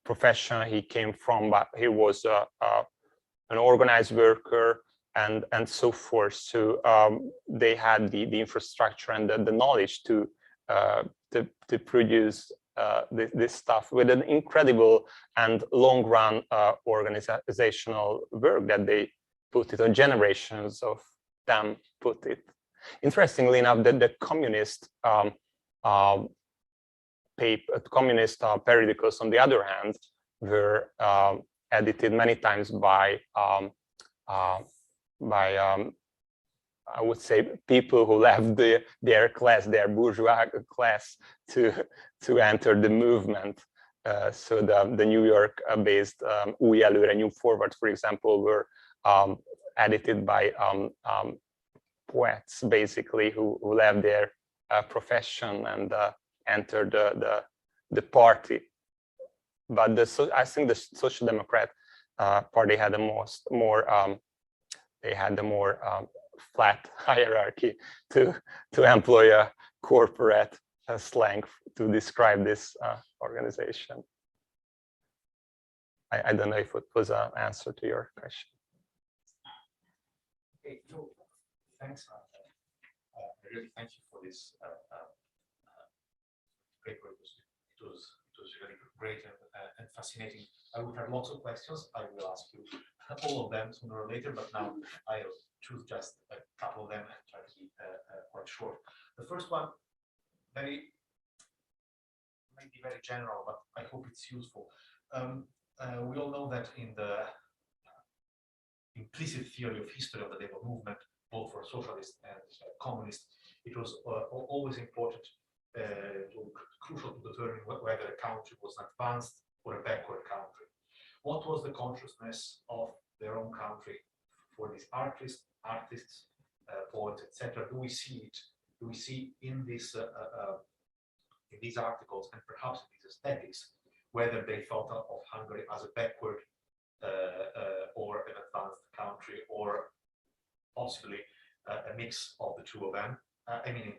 profession he came from, but he was an organized worker and so forth. So they had the infrastructure and the knowledge to produce this stuff with an incredible and long run organizational work that they put it on. Generations of them put it. Interestingly enough, that the communist periodicals, on the other hand, were edited many times by I would say people who left their class, their bourgeois class, to enter the movement. So the New York-based Új Előre, New Forward, for example, were edited by poets, basically, who left their profession and entered the party. But I think the Social Democrat Party had the more flat hierarchy, to employ a corporate slang to describe this organization. I don't know if it was an answer to your question. Okay, so thanks. I really thank you for this paper. It was really great and fascinating. I would have lots of questions. I will ask you all of them sooner or later, but now I'll choose just a couple of them and try to keep quite short. The first one, maybe very general, but I hope it's useful. We all know that in the implicit theory of history of the labor movement, both for socialist and communist, it was always important, crucial to determine whether a country was an advanced or a backward country. What was the consciousness of their own country for these artists, poets, etc.? Do we see it? Do we see in this in these articles and perhaps in these aesthetics whether they thought of Hungary as a backward or an advanced country, or possibly a mix of the two of them? I mean,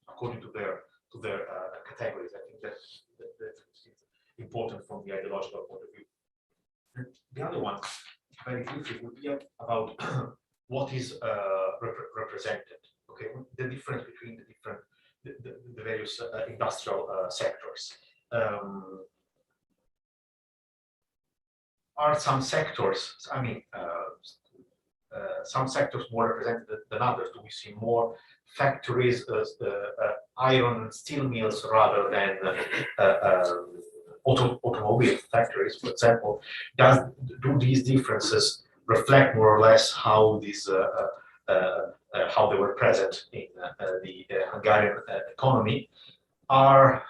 according to their categories. I think that's important from the ideological point of view. The other one, very briefly, would be about what is represented. Okay, the difference between the various industrial sectors. Are some sectors, I mean, some sectors more represented than others? Do we see more factories, iron and steel mills, rather than automobile factories, for example? Do these differences reflect more or less how these how they were present in the Hungarian economy? Are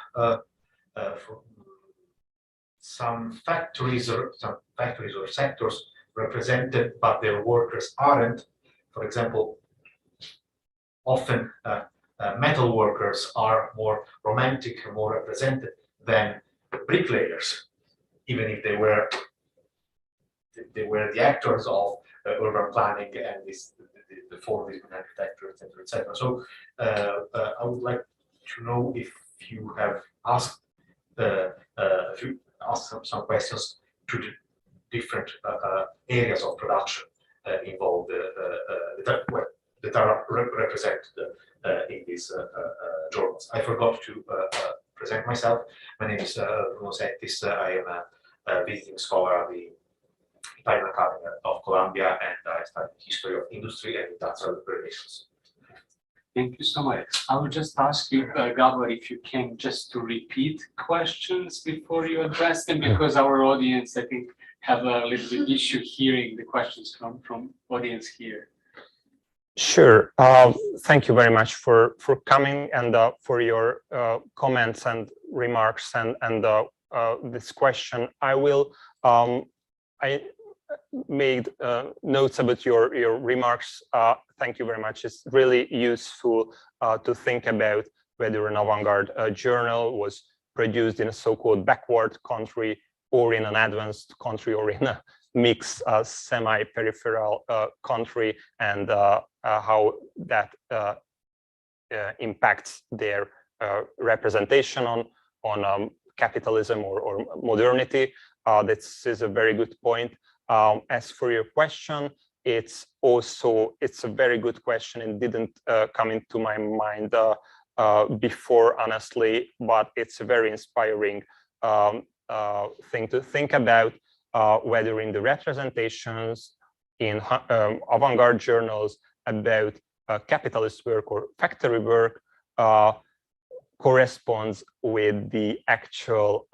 some factories or sectors represented, but their workers aren't? For example, often metal workers are more romantic and more represented than bricklayers, even if they were the actors of urban planning and the Fordism architecture, etc., etc. So I would like to know if you have asked some questions to the different areas of production involved that are represented in these journals. I forgot to present myself. My name is Bruno Settis. I am a visiting scholar at the Italian Academy of Columbia, and I studied history of industry and industrial relations. Thank you so much. I will just ask you, Gábor, if you can just to repeat questions before you address them, because our audience, I think, have a little bit issue hearing the questions from audience here. Sure. Thank you very much for coming and for your comments and remarks and this question. I made notes about your remarks. Thank you very much. It's really useful to think about whether an avant-garde journal was produced in a so-called backward country or in an advanced country or in a mixed semi-peripheral country, and how that impacts their representation on capitalism or modernity. This is a very good point. As for your question, it's a very good question and didn't come into my mind before, honestly, but it's a very inspiring thing to think about, whether in the representations in avant-garde journals about capitalist work or factory work corresponds with the actual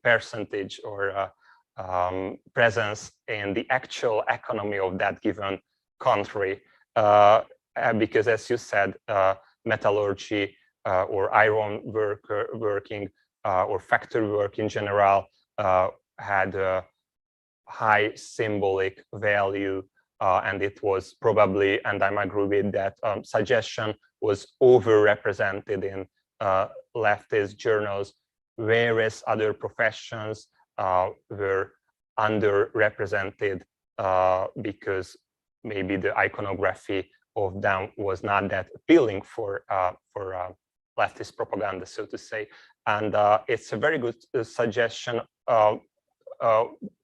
percentage or presence in the actual economy of that given country. Because as you said, metallurgy or iron working or factory work in general had a high symbolic value, and it was probably, and I agree with that suggestion, was overrepresented in leftist journals, whereas other professions were underrepresented because maybe the iconography of them was not that appealing for leftist propaganda, so to say. And it's a very good suggestion,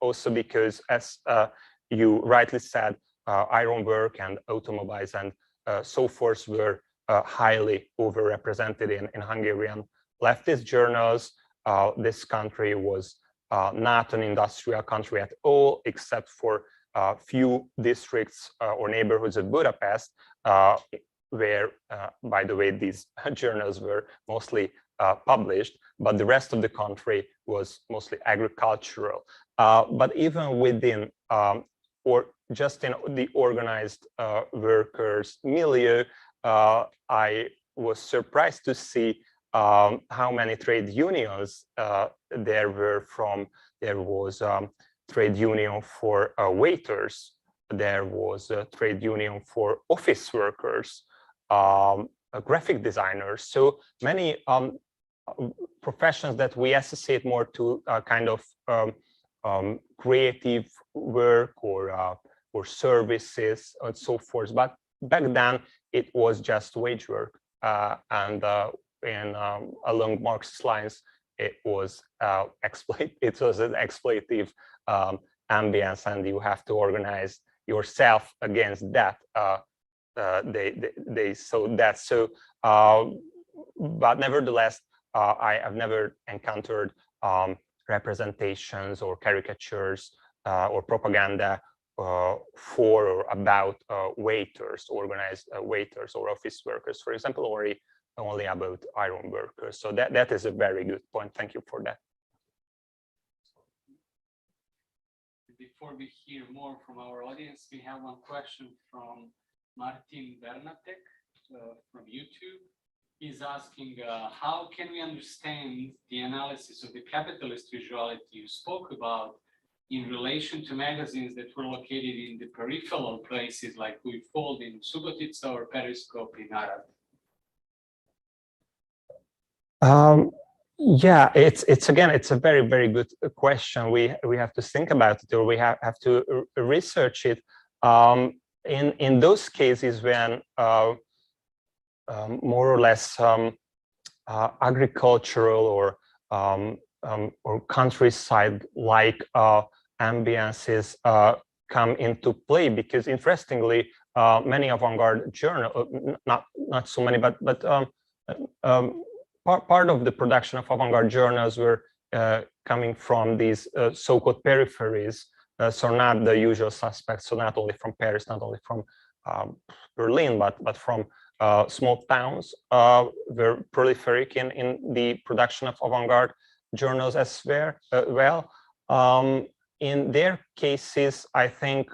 also because, as you rightly said, ironwork and automobiles and so forth were highly overrepresented in Hungarian leftist journals. This country was not an industrial country at all, except for a few districts or neighborhoods of Budapest, where, by the way, these journals were mostly published, but the rest of the country was mostly agricultural. But even within, or just in the organized workers' milieu, I was surprised to see how many trade unions there were from. There was trade union for waiters, there was a trade union for office workers, graphic designers, so many professions that we associate more to kind of creative work or services and so forth. But back then it was just wage work, and along Marx's lines, it was an exploitative ambience, and you have to organize yourself against that. They saw that. So, but nevertheless, I have never encountered representations or caricatures or propaganda for or about waiters, organized waiters or office workers, for example, or only about iron workers. So that is a very good point. Thank you for that. Before we hear more from our audience, we have one question from Martin Bernatek from YouTube. He's asking, how can we understand the analysis of the capitalist visuality you spoke about in relation to magazines that were located in the peripheral places like We Fold in Subotica or Periscope in Arad? Yeah, it's again, it's a very, very good question. We have to think about it, or we have to research it. In those cases when more or less agricultural or countryside-like ambiances come into play, because interestingly, many avant-garde journals, not so many, but part of the production of avant-garde journals were coming from these so-called peripheries, so not the usual suspects, so not only from Paris, not only from Berlin, but from small towns were prolific in the production of avant-garde journals as well. In their cases, I think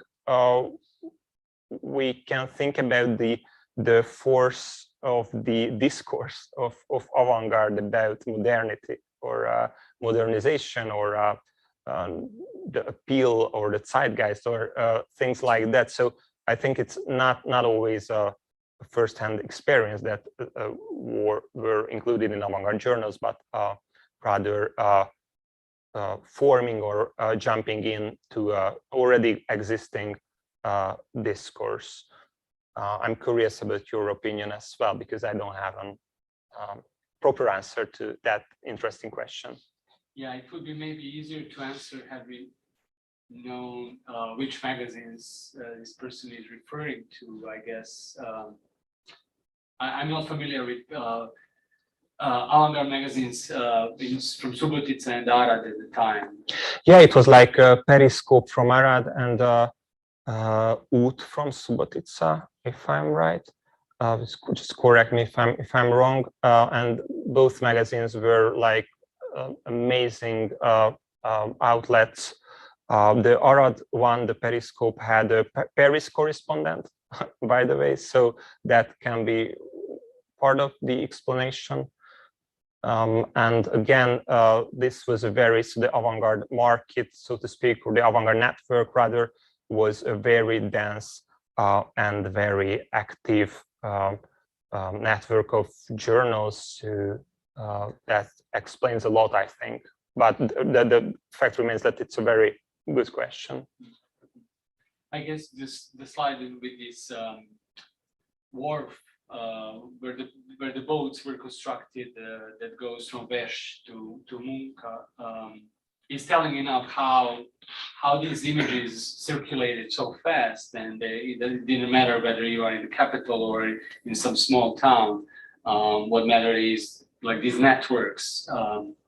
we can think about the force of the discourse of avant-garde about modernity or modernization or the appeal or the zeitgeist or things like that. So I think it's not always a first-hand experience that were included in avant-garde journals, but rather forming or jumping into already existing discourse. I'm curious about your opinion as well, because I don't have a proper answer to that interesting question. Yeah, it would be maybe easier to answer had we known which magazines this person is referring to, I guess. I'm not familiar with Avant-Garde magazines from Subotica and Arad at the time. Yeah, it was like Periscope from Arad and Ut from Subotica, if I'm right. Just correct me if I'm wrong. And both magazines were like amazing outlets. The Arad one, the Periscope, had a Paris correspondent, by the way, so that can be part of the explanation. And again, this was so the avant-garde market, so to speak, or the avant-garde network rather, was a very dense and very active network of journals that explains a lot, I think. But the fact remains that it's a very good question. I guess the slide with this wharf where the boats were constructed that goes from Vesh to Munka is telling enough how these images circulated so fast, and it didn't matter whether you are in the capital or in some small town. What mattered is like these networks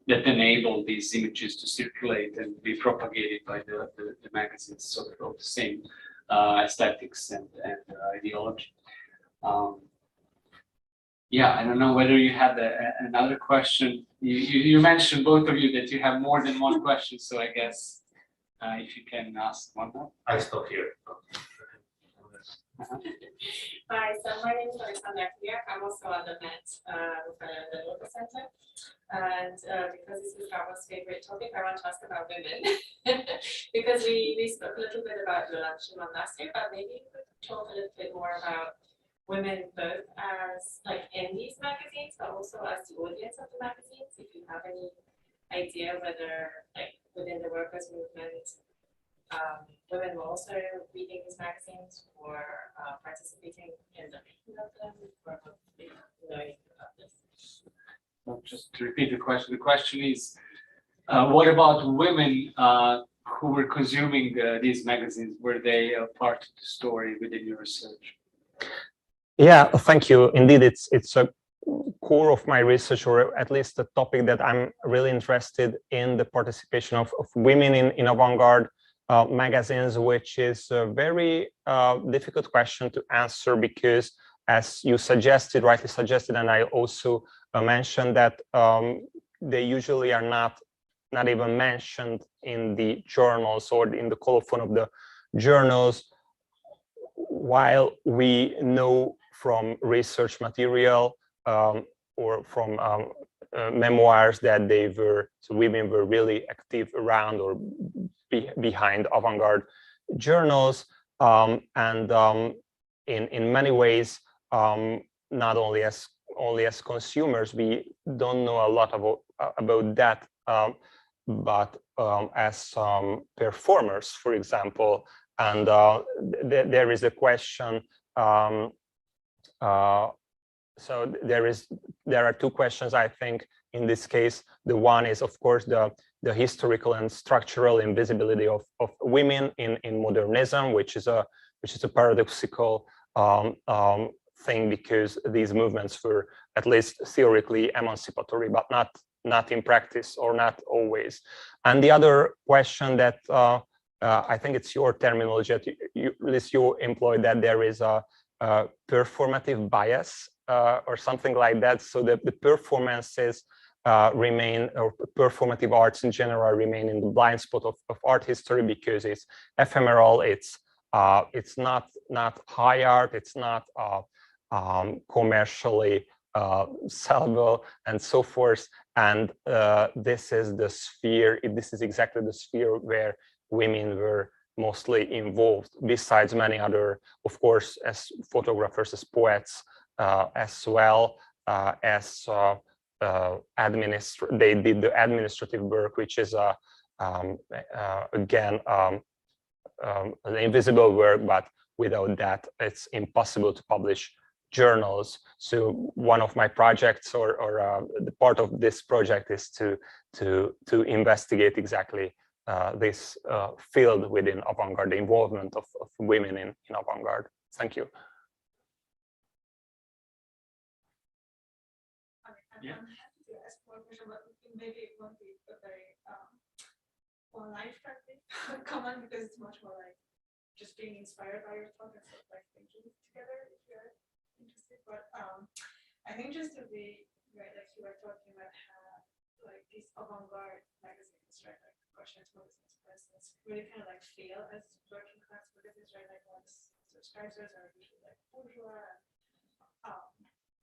that enable these images to circulate and be propagated by the magazines, sort of the same aesthetics and ideology. Yeah, I don't know whether you had another question. You mentioned, both of you, that you have more than one question, so I guess if you can ask one more. I stop here. Hi, so my name is Aleksandar here. I'm also on the Met the local center. And because this is Gábor's favorite topic, I want to ask about women. Because we spoke a little bit about the Shimon last year, but maybe you could talk a little bit more about women both as like in these magazines, but also as the audience of the magazines. If you have any idea whether like within the workers' movement, women were also reading these magazines or participating in the making of them, or knowing about this. Well, just to repeat the question is, what about women who were consuming these magazines? Were they a part of the story within your research? Yeah, thank you. Indeed, it's a core of my research, or at least a topic that I'm really interested in, the participation of women in avant-garde magazines, which is a very difficult question to answer, because as you rightly suggested, and I also mentioned that they usually are not even mentioned in the journals or in the colophon of the journals, while we know from research material or from memoirs that women were really active around or behind avant-garde journals, and in many ways, not only as consumers, we don't know a lot about that, but as performers, for example. And there is a question. So there are two questions, I think, in this case. The one is, of course, the historical and structural invisibility of women in modernism, which is a paradoxical thing, because these movements were at least theoretically emancipatory, but not in practice, or not always. And the other question that I think it's your terminology, at least you employ, that there is a performative bias or something like that, so that the performances remain, or performative arts in general, remain in the blind spot of art history, because it's ephemeral, it's not high art, it's not commercially sellable, and so forth. And this is the sphere, this is exactly the sphere where women were mostly involved, besides many other, of course, as photographers, as poets, as well as they did the administrative work, which is again an invisible work, but without that, it's impossible to publish journals. So one of my projects, or the part of this project, is to investigate exactly this field within avant-garde, the involvement of women in avant-garde. Thank you. Yeah. I'm happy to ask one question, but maybe it won't be a very online friendly comment, because it's much more like just being inspired by your talk and sort of like thinking together if you're interested. But I think just to be right, like you were talking about how like these avant-garde magazines, right, like Russian magazines, for instance, really kind of like fail as working class magazines, right? Like once subscribers are usually like bourgeois,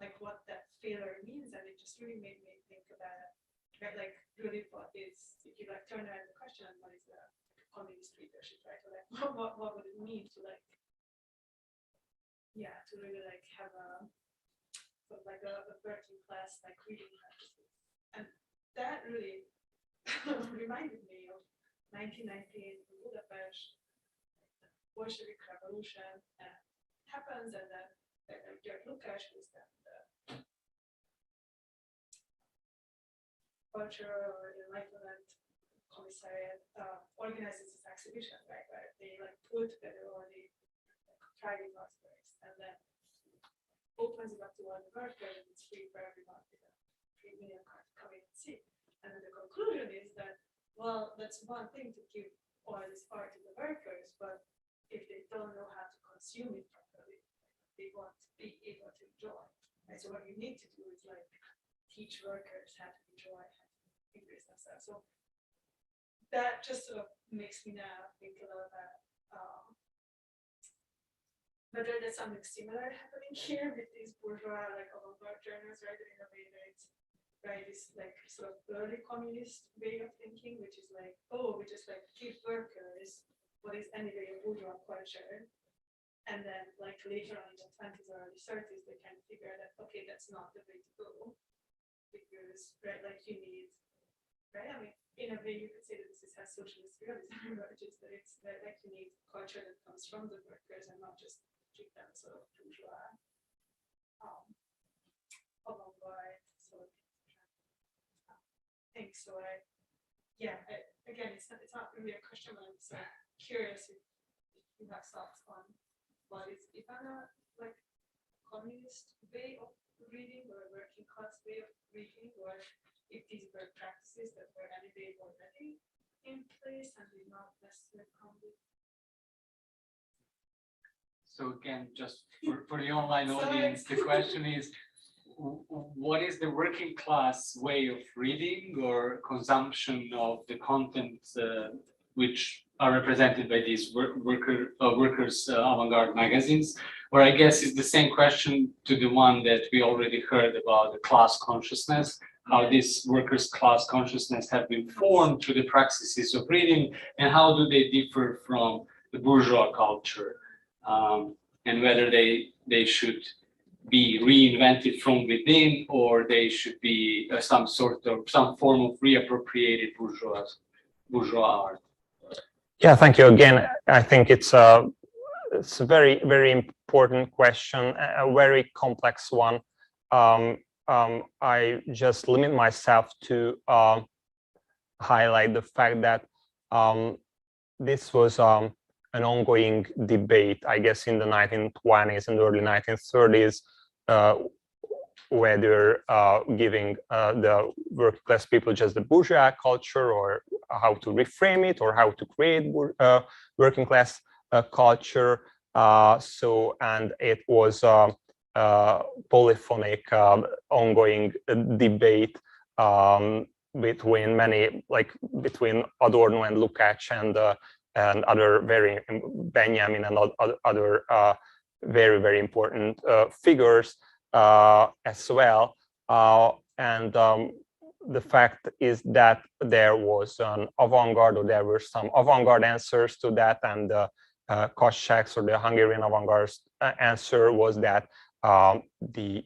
like what that failure means, and it just really made me think about, right, like really what is, if you like turn around the question, what is the communist readership, right? Or like what would it mean to like, yeah, to really like have a sort of like a working class like reading practices. And that really reminded me of 1919 in Budapest, the Bolshevik Revolution happens, and then Lukács, who is then the culture or enlightenment commissariat, organizes this exhibition, right, where they like pull together all the private libraries and then opens it up to all the workers, and it's free for everyone with a 3 million card to come in and see. And then the conclusion is that, well, that's one thing to give all this art to the workers, but if they don't know how to consume it properly, they won't be able to enjoy. And so what you need to do is like teach workers how to enjoy, how to increase themselves. So that just sort of makes me now think a lot about whether there's something similar happening here with these bourgeois like avant-garde journals, right? In a way that it's right, this like sort of early communist way of thinking, which is like, oh, we just like give workers what is anyway a bourgeois culture. And then like later on in the 20s or early 30s, they can figure that, okay, that's not the way to go. Because, right, like you need, right, I mean, in a way you could say that this is how socialist realism emerges, that it's that like you need culture that comes from the workers and not just keep them sort of bourgeois, avant-garde sort of thing. So again, it's not really a question, but I'm so curious if you have thoughts on what is even a like communist way of reading or a working class way of reading, or if these were practices that were anyway already in place and did not necessarily come with. So again, just for the online audience, the question is, what is the working class way of reading or consumption of the content which are represented by these workers' avant-garde magazines? Or I guess it's the same question to the one that we already heard about the class consciousness, how this workers' class consciousness have been formed through the practices of reading, and how do they differ from the bourgeois culture, and whether they should be reinvented from within, or they should be some form of reappropriated bourgeois art. Yeah, thank you again. I think it's a very, very important question, a very complex one. I just limit myself to highlight the fact that this was an ongoing debate, I guess, in the 1920s and early 1930s, whether giving the working class people just the bourgeois culture, or how to reframe it, or how to create working class culture. And it was a polyphonic ongoing debate between many, like between Adorno and Lukács and other Benjamin and other very, very important figures as well. And the fact is that there was an avant-garde, or there were some avant-garde answers to that, and Koschak's, or the Hungarian avant-garde answer was that the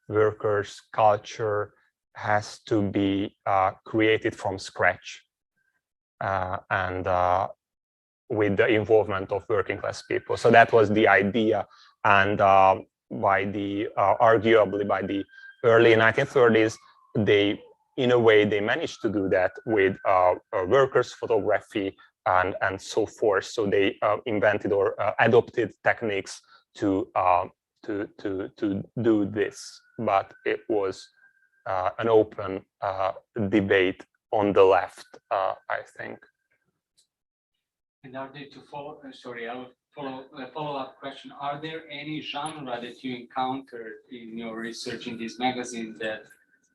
workers' culture has to be created from scratch. And with the involvement of working class people. So that was the idea, and by the arguably by the early 1930s, they in a way they managed to do that with workers' photography and so forth. So they invented or adopted techniques to do this, but it was an open debate on the left, I think. And are there, to follow, sorry, I will follow a follow-up question. Are there any genre that you encountered in your research in these magazines that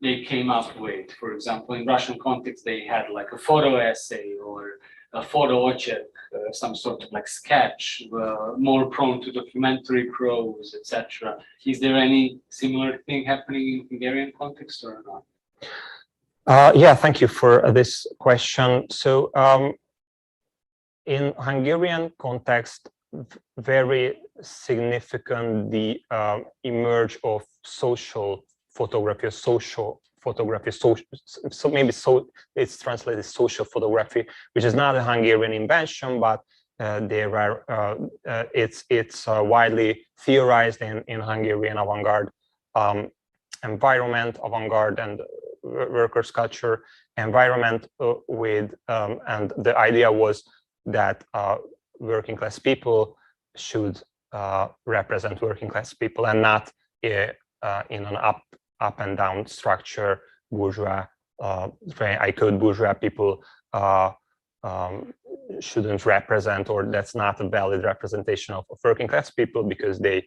they came up with? For example, in Russian context, they had like a photo essay or a photo object, some sort of like sketch, more prone to documentary prose, etc. Is there any similar thing happening in Hungarian context or not? Yeah, thank you for this question. So in Hungarian context, very significant the emerge of social photography, or social photography, so maybe it's translated social photography, which is not a Hungarian invention, but there are it's widely theorized in Hungarian avant-garde environment, avant-garde and workers' culture environment with and the idea was that working class people should represent working class people and not in an up and down structure, bourgeois, I code bourgeois people shouldn't represent, or that's not a valid representation of working class people because they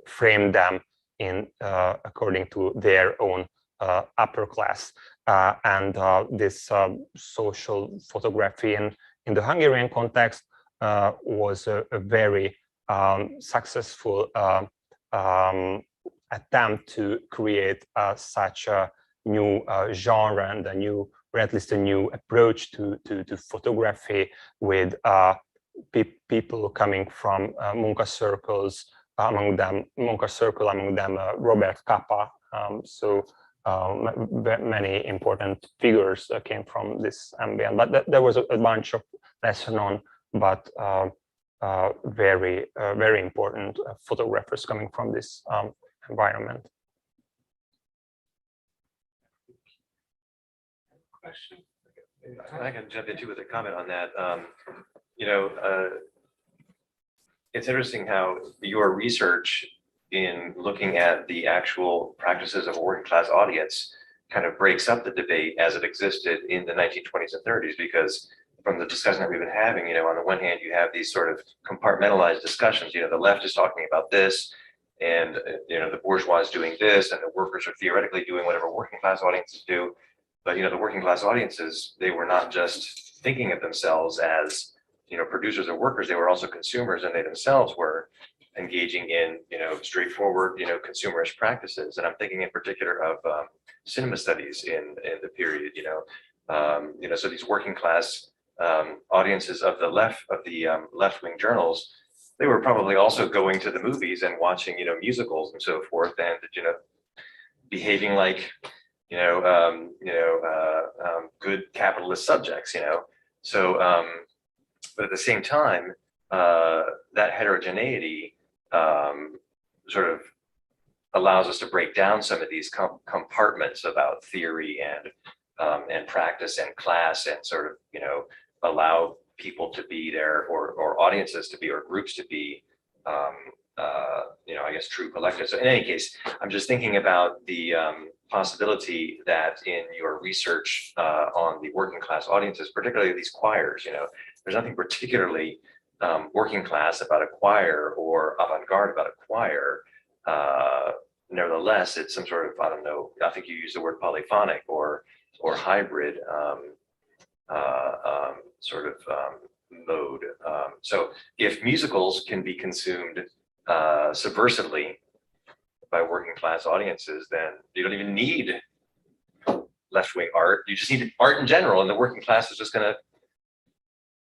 frame them in according to their own upper class. And this social photography in the Hungarian context was a very successful attempt to create such a new genre and a new, or at least a new approach to photography with people coming from Munka circles, among them Robert Capa. So many important figures came from this ambient, but there was a bunch of lesser known but very important photographers coming from this environment. Question? I can jump in too with a comment on that. It's interesting how your research in looking at the actual practices of a working class audience kind of breaks up the debate as it existed in the 1920s and 30s, because from the discussion that we've been having, on the one hand, you have these sort of compartmentalized discussions, the left is talking about this, and the bourgeois is doing this, and the workers are theoretically doing whatever working class audiences do. But the working class audiences, they were not just thinking of themselves as producers or workers, they were also consumers, and they themselves were engaging in straightforward consumerist practices. And I'm thinking in particular of cinema studies in the period. So these working class audiences of the left-wing journals, they were probably also going to the movies and watching musicals and so forth, and behaving like good capitalist subjects. So but at the same time, that heterogeneity sort of allows us to break down some of these compartments about theory and practice and class, and sort of allow people to be there, or audiences to be, or groups to be I guess true collectives. So in any case, I'm just thinking about the possibility that in your research on the working class audiences, particularly these choirs, there's nothing particularly working class about a choir or avant-garde about a choir. Nevertheless, it's some sort of, I don't know, I think you use the word polyphonic or hybrid sort of mode. So if musicals can be consumed subversively by working class audiences, then you don't even need left-wing art. You just need art in general, and the working class is just going to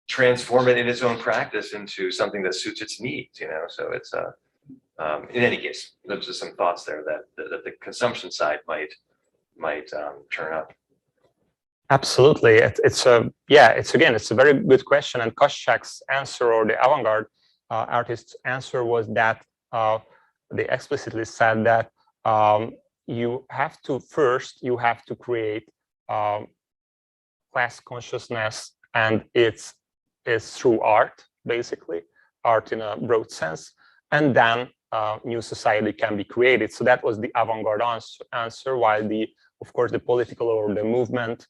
transform it in its own practice into something that suits its needs. So it's in any case, there's just some thoughts there that the consumption side might turn up. Absolutely. It's a very good question. And Koschak's answer, or the avant-garde artist's answer, was that they explicitly said that you have to create class consciousness, and it's through art, basically, art in a broad sense, and then new society can be created. So that was the avant-garde answer, while of course, the political or the movement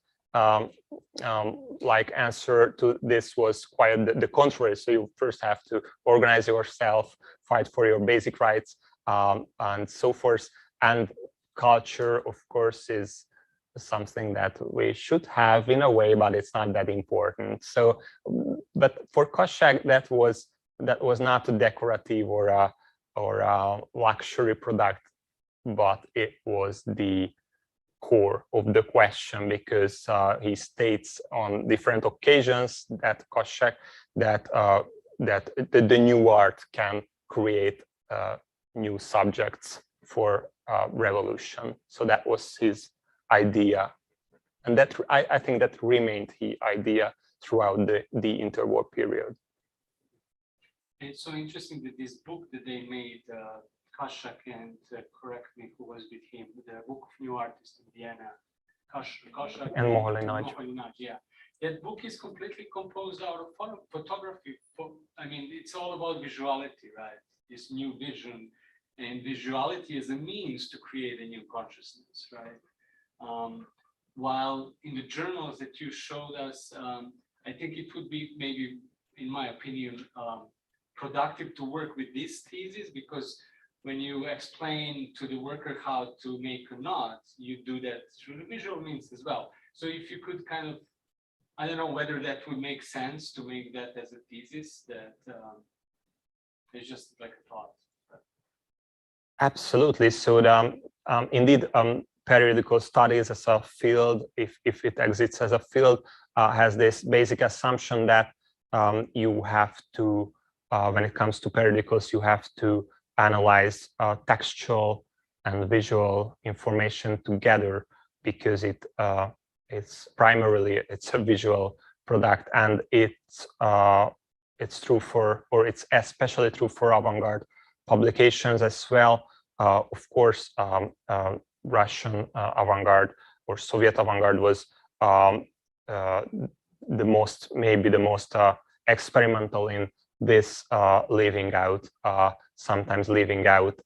like answer to this was quite the contrary. So you first have to organize yourself, fight for your basic rights, and so forth. And culture, of course, is something that we should have in a way, but it's not that important. So, but for Koschak, that was not a decorative or a luxury product, but it was the core of the question, because he states on different occasions that Koschak that the new art can create new subjects for revolution. So that was his idea, and that I think that remained his idea throughout the interwar period. It's so interesting that this book that they made, Koschak and correct me who was with him, the Book of New Artists in Vienna, Koschak and Moholy-Nagy. Yeah, that book is completely composed out of photography. I mean, it's all about visuality, right? This new vision, and visuality is a means to create a new consciousness, right? While in the journals that you showed us, I think it would be maybe, in my opinion, productive to work with this thesis, because when you explain to the worker how to make a knot, you do that through the visual means as well. So if you could kind of, I don't know whether that would make sense to make that as a thesis, that it's just like a thought. Absolutely. So indeed, periodical studies as a field, if it exists as a field, has this basic assumption that you have to, when it comes to periodicals, you have to analyze textual and visual information together, because it's primarily a visual product, and it's true for, or it's especially true for avant-garde publications as well. Of course, Russian avant-garde or Soviet avant-garde was maybe the most experimental in this, sometimes leaving out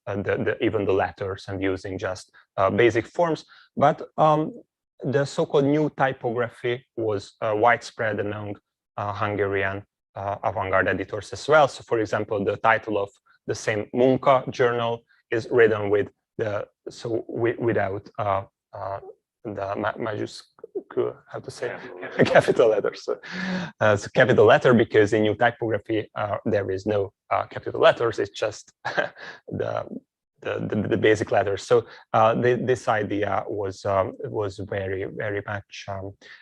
even the letters and using just basic forms. But the so-called new typography was widespread among Hungarian avant-garde editors as well. So, for example, the title of the same Munka journal is written without the majuscule, how to say, capital letters. So, it's a capital letter, because in new typography there is no capital letters. It's just the basic letters. So this idea was very much,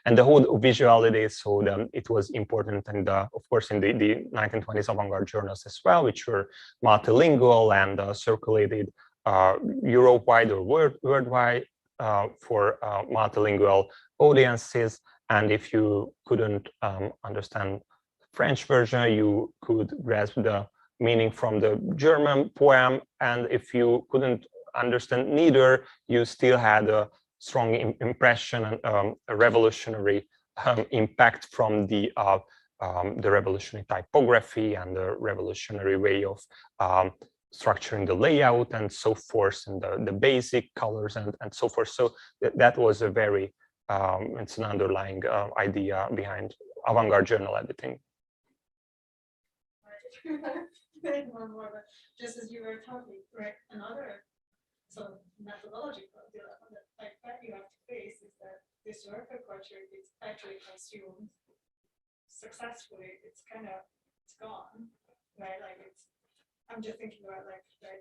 and the whole visuality. So it was important, and of course in the 1920s avant-garde journals as well, which were multilingual and circulated Europe-wide or worldwide for multilingual audiences. And if you couldn't understand French version, you could grasp the meaning from the German poem, and if you couldn't understand neither, you still had a strong impression and a revolutionary impact from the revolutionary typography and the revolutionary way of structuring the layout and so forth, and the basic colors and so forth. So that was a very, it's an underlying idea behind avant-garde journal editing. One more, but just as you were talking, right, another sort of methodological dilemma that you have to face is that this worker culture is actually consumed successfully. It's gone, right? Like I'm just thinking about like the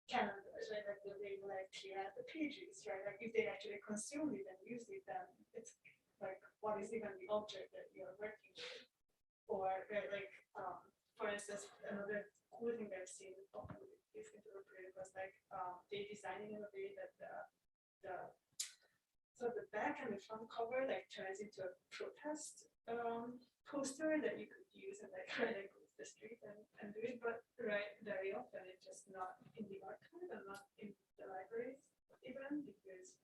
calendars, right? Like the way like here at the pages, right? Like if they actually consume it and use it, then it's like what is even the object that you're working with? Or like, for instance, another cool thing I've seen often with this interpreter was like they design it in a way that the front cover like turns into a protest poster that you could use and like go to the street and do it, but very often it's just not in the archive and not in the libraries even because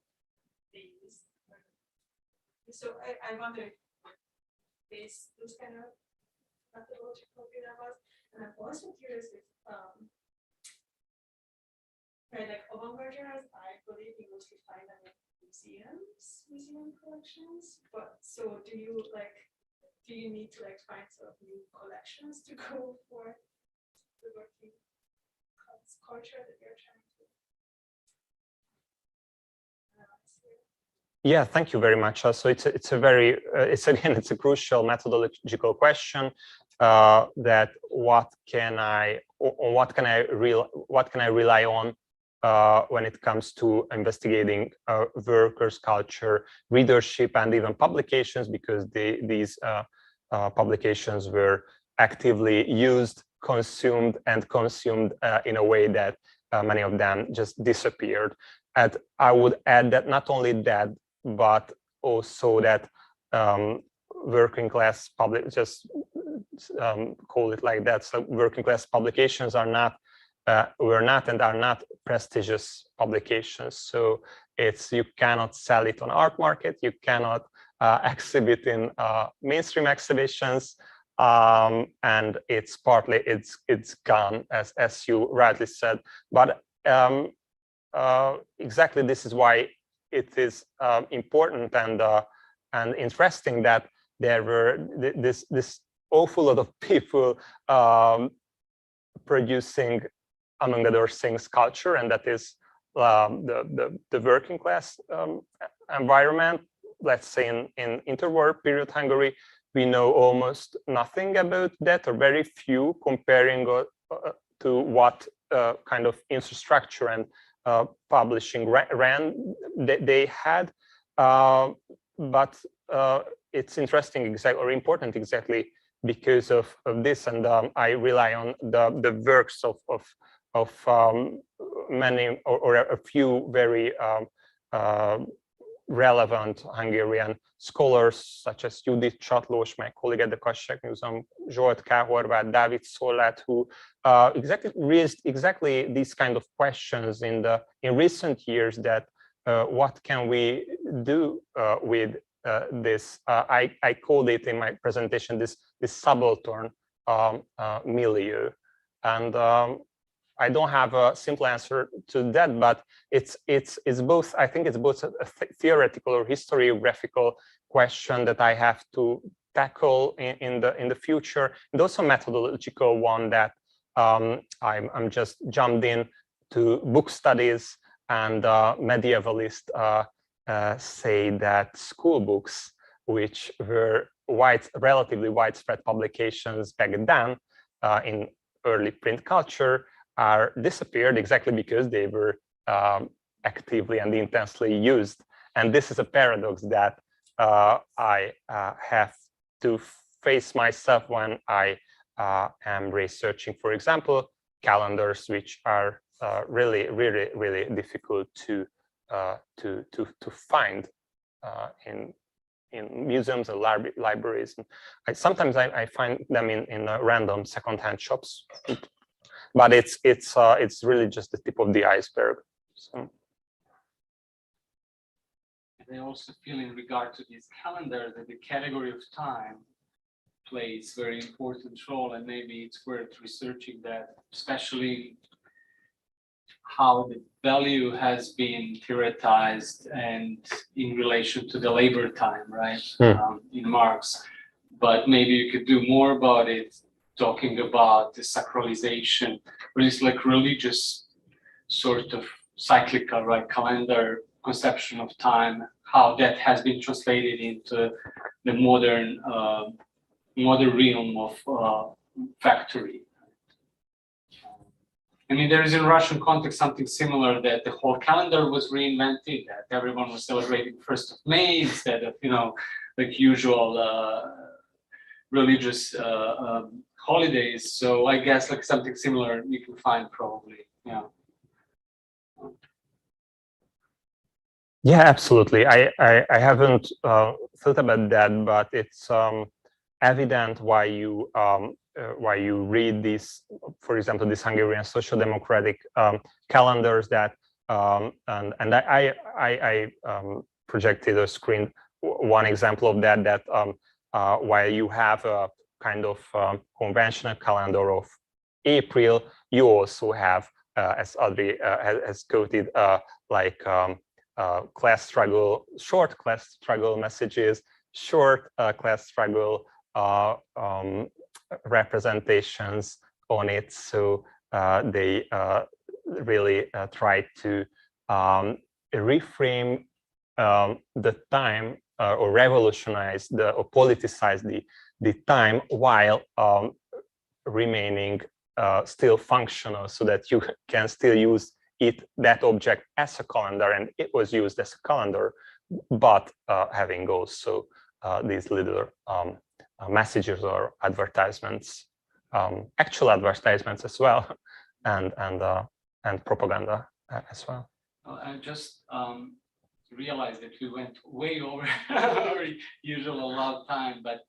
they use. So I wonder if those kind of methodological dilemmas, and I'm also curious if like avant-garde journals, I believe you mostly find them in museum collections. But so do you need to like find sort of new collections to go for the working class culture that you're trying to analyze here? Yeah, thank you very much. So it's a very it's a crucial methodological question that what can I rely on when it comes to investigating workers' culture, readership, and even publications, because these publications were actively used, consumed in a way that many of them just disappeared. And I would add that not only that, but also that working class call it like that. So working class publications are not were not prestigious publications. So you cannot sell it on art market. You cannot exhibit in mainstream exhibitions, and it's gone, as you rightly said. But exactly this is why it is important and interesting that there were this awful lot of people producing, among other things, culture, and that is the working class environment. Let's say in interwar period Hungary, we know almost nothing about that, or very few, comparing to what kind of infrastructure and publishing they had. But it's interesting, or important exactly because of this, and I rely on the works of many or a few very relevant Hungarian scholars, such as Judith Csatlós, my colleague at the Kassák Museum, Zsolt K. Horváth, Dávid Szolát, who exactly raised these kind of questions in recent years, that what can we do with this? I called it in my presentation this subaltern milieu, and I don't have a simple answer to that, but it's both. I think it's both a theoretical or historiographical question that I have to tackle in the future, and also a methodological one that I'm just jumped in to book studies, and medievalists say that school books, which were relatively widespread publications back then in early print culture, are disappeared exactly because they were actively and intensely used. And this is a paradox that I have to face myself when I am researching, for example, calendars, which are really difficult to find in museums and libraries. And sometimes I find them in random secondhand shops. But it's really just the tip of the iceberg. So. And I also feel, in regard to this calendar, that the category of time plays a very important role, and maybe it's worth researching that, especially how the value has been theoretized and in relation to the labor time, right? In Marx. But maybe you could do more about it, talking about the sacralization, or this like religious sort of cyclical, right, calendar conception of time, how that has been translated into the modern realm of factory. I mean, there is in Russian context something similar, that the whole calendar was reinvented, that everyone was celebrating 1st of May instead of, like usual religious holidays. So I guess like something similar you can find probably, yeah. Yeah, absolutely. I haven't thought about that, but it's evident why you read these, for example, these Hungarian social democratic calendars that and I projected a screen one example of that while you have a kind of conventional calendar of April, you also have as Audrey has quoted like class struggle, short class struggle messages, short class struggle representations on it. So they really try to reframe the time or revolutionize or politicize the time while remaining still functional, so that you can still use that object as a calendar, and it was used as a calendar, but having also these little messages or advertisements, actual advertisements as well, and propaganda as well. I just realized that we went way over our usual allowed time, but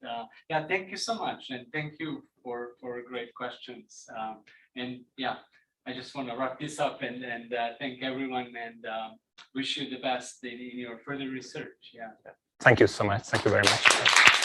yeah, thank you so much, and thank you for great questions, and yeah, I just want to wrap this up and thank everyone, and wish you the best in your further research. Yeah. Thank you so much. Thank you very much.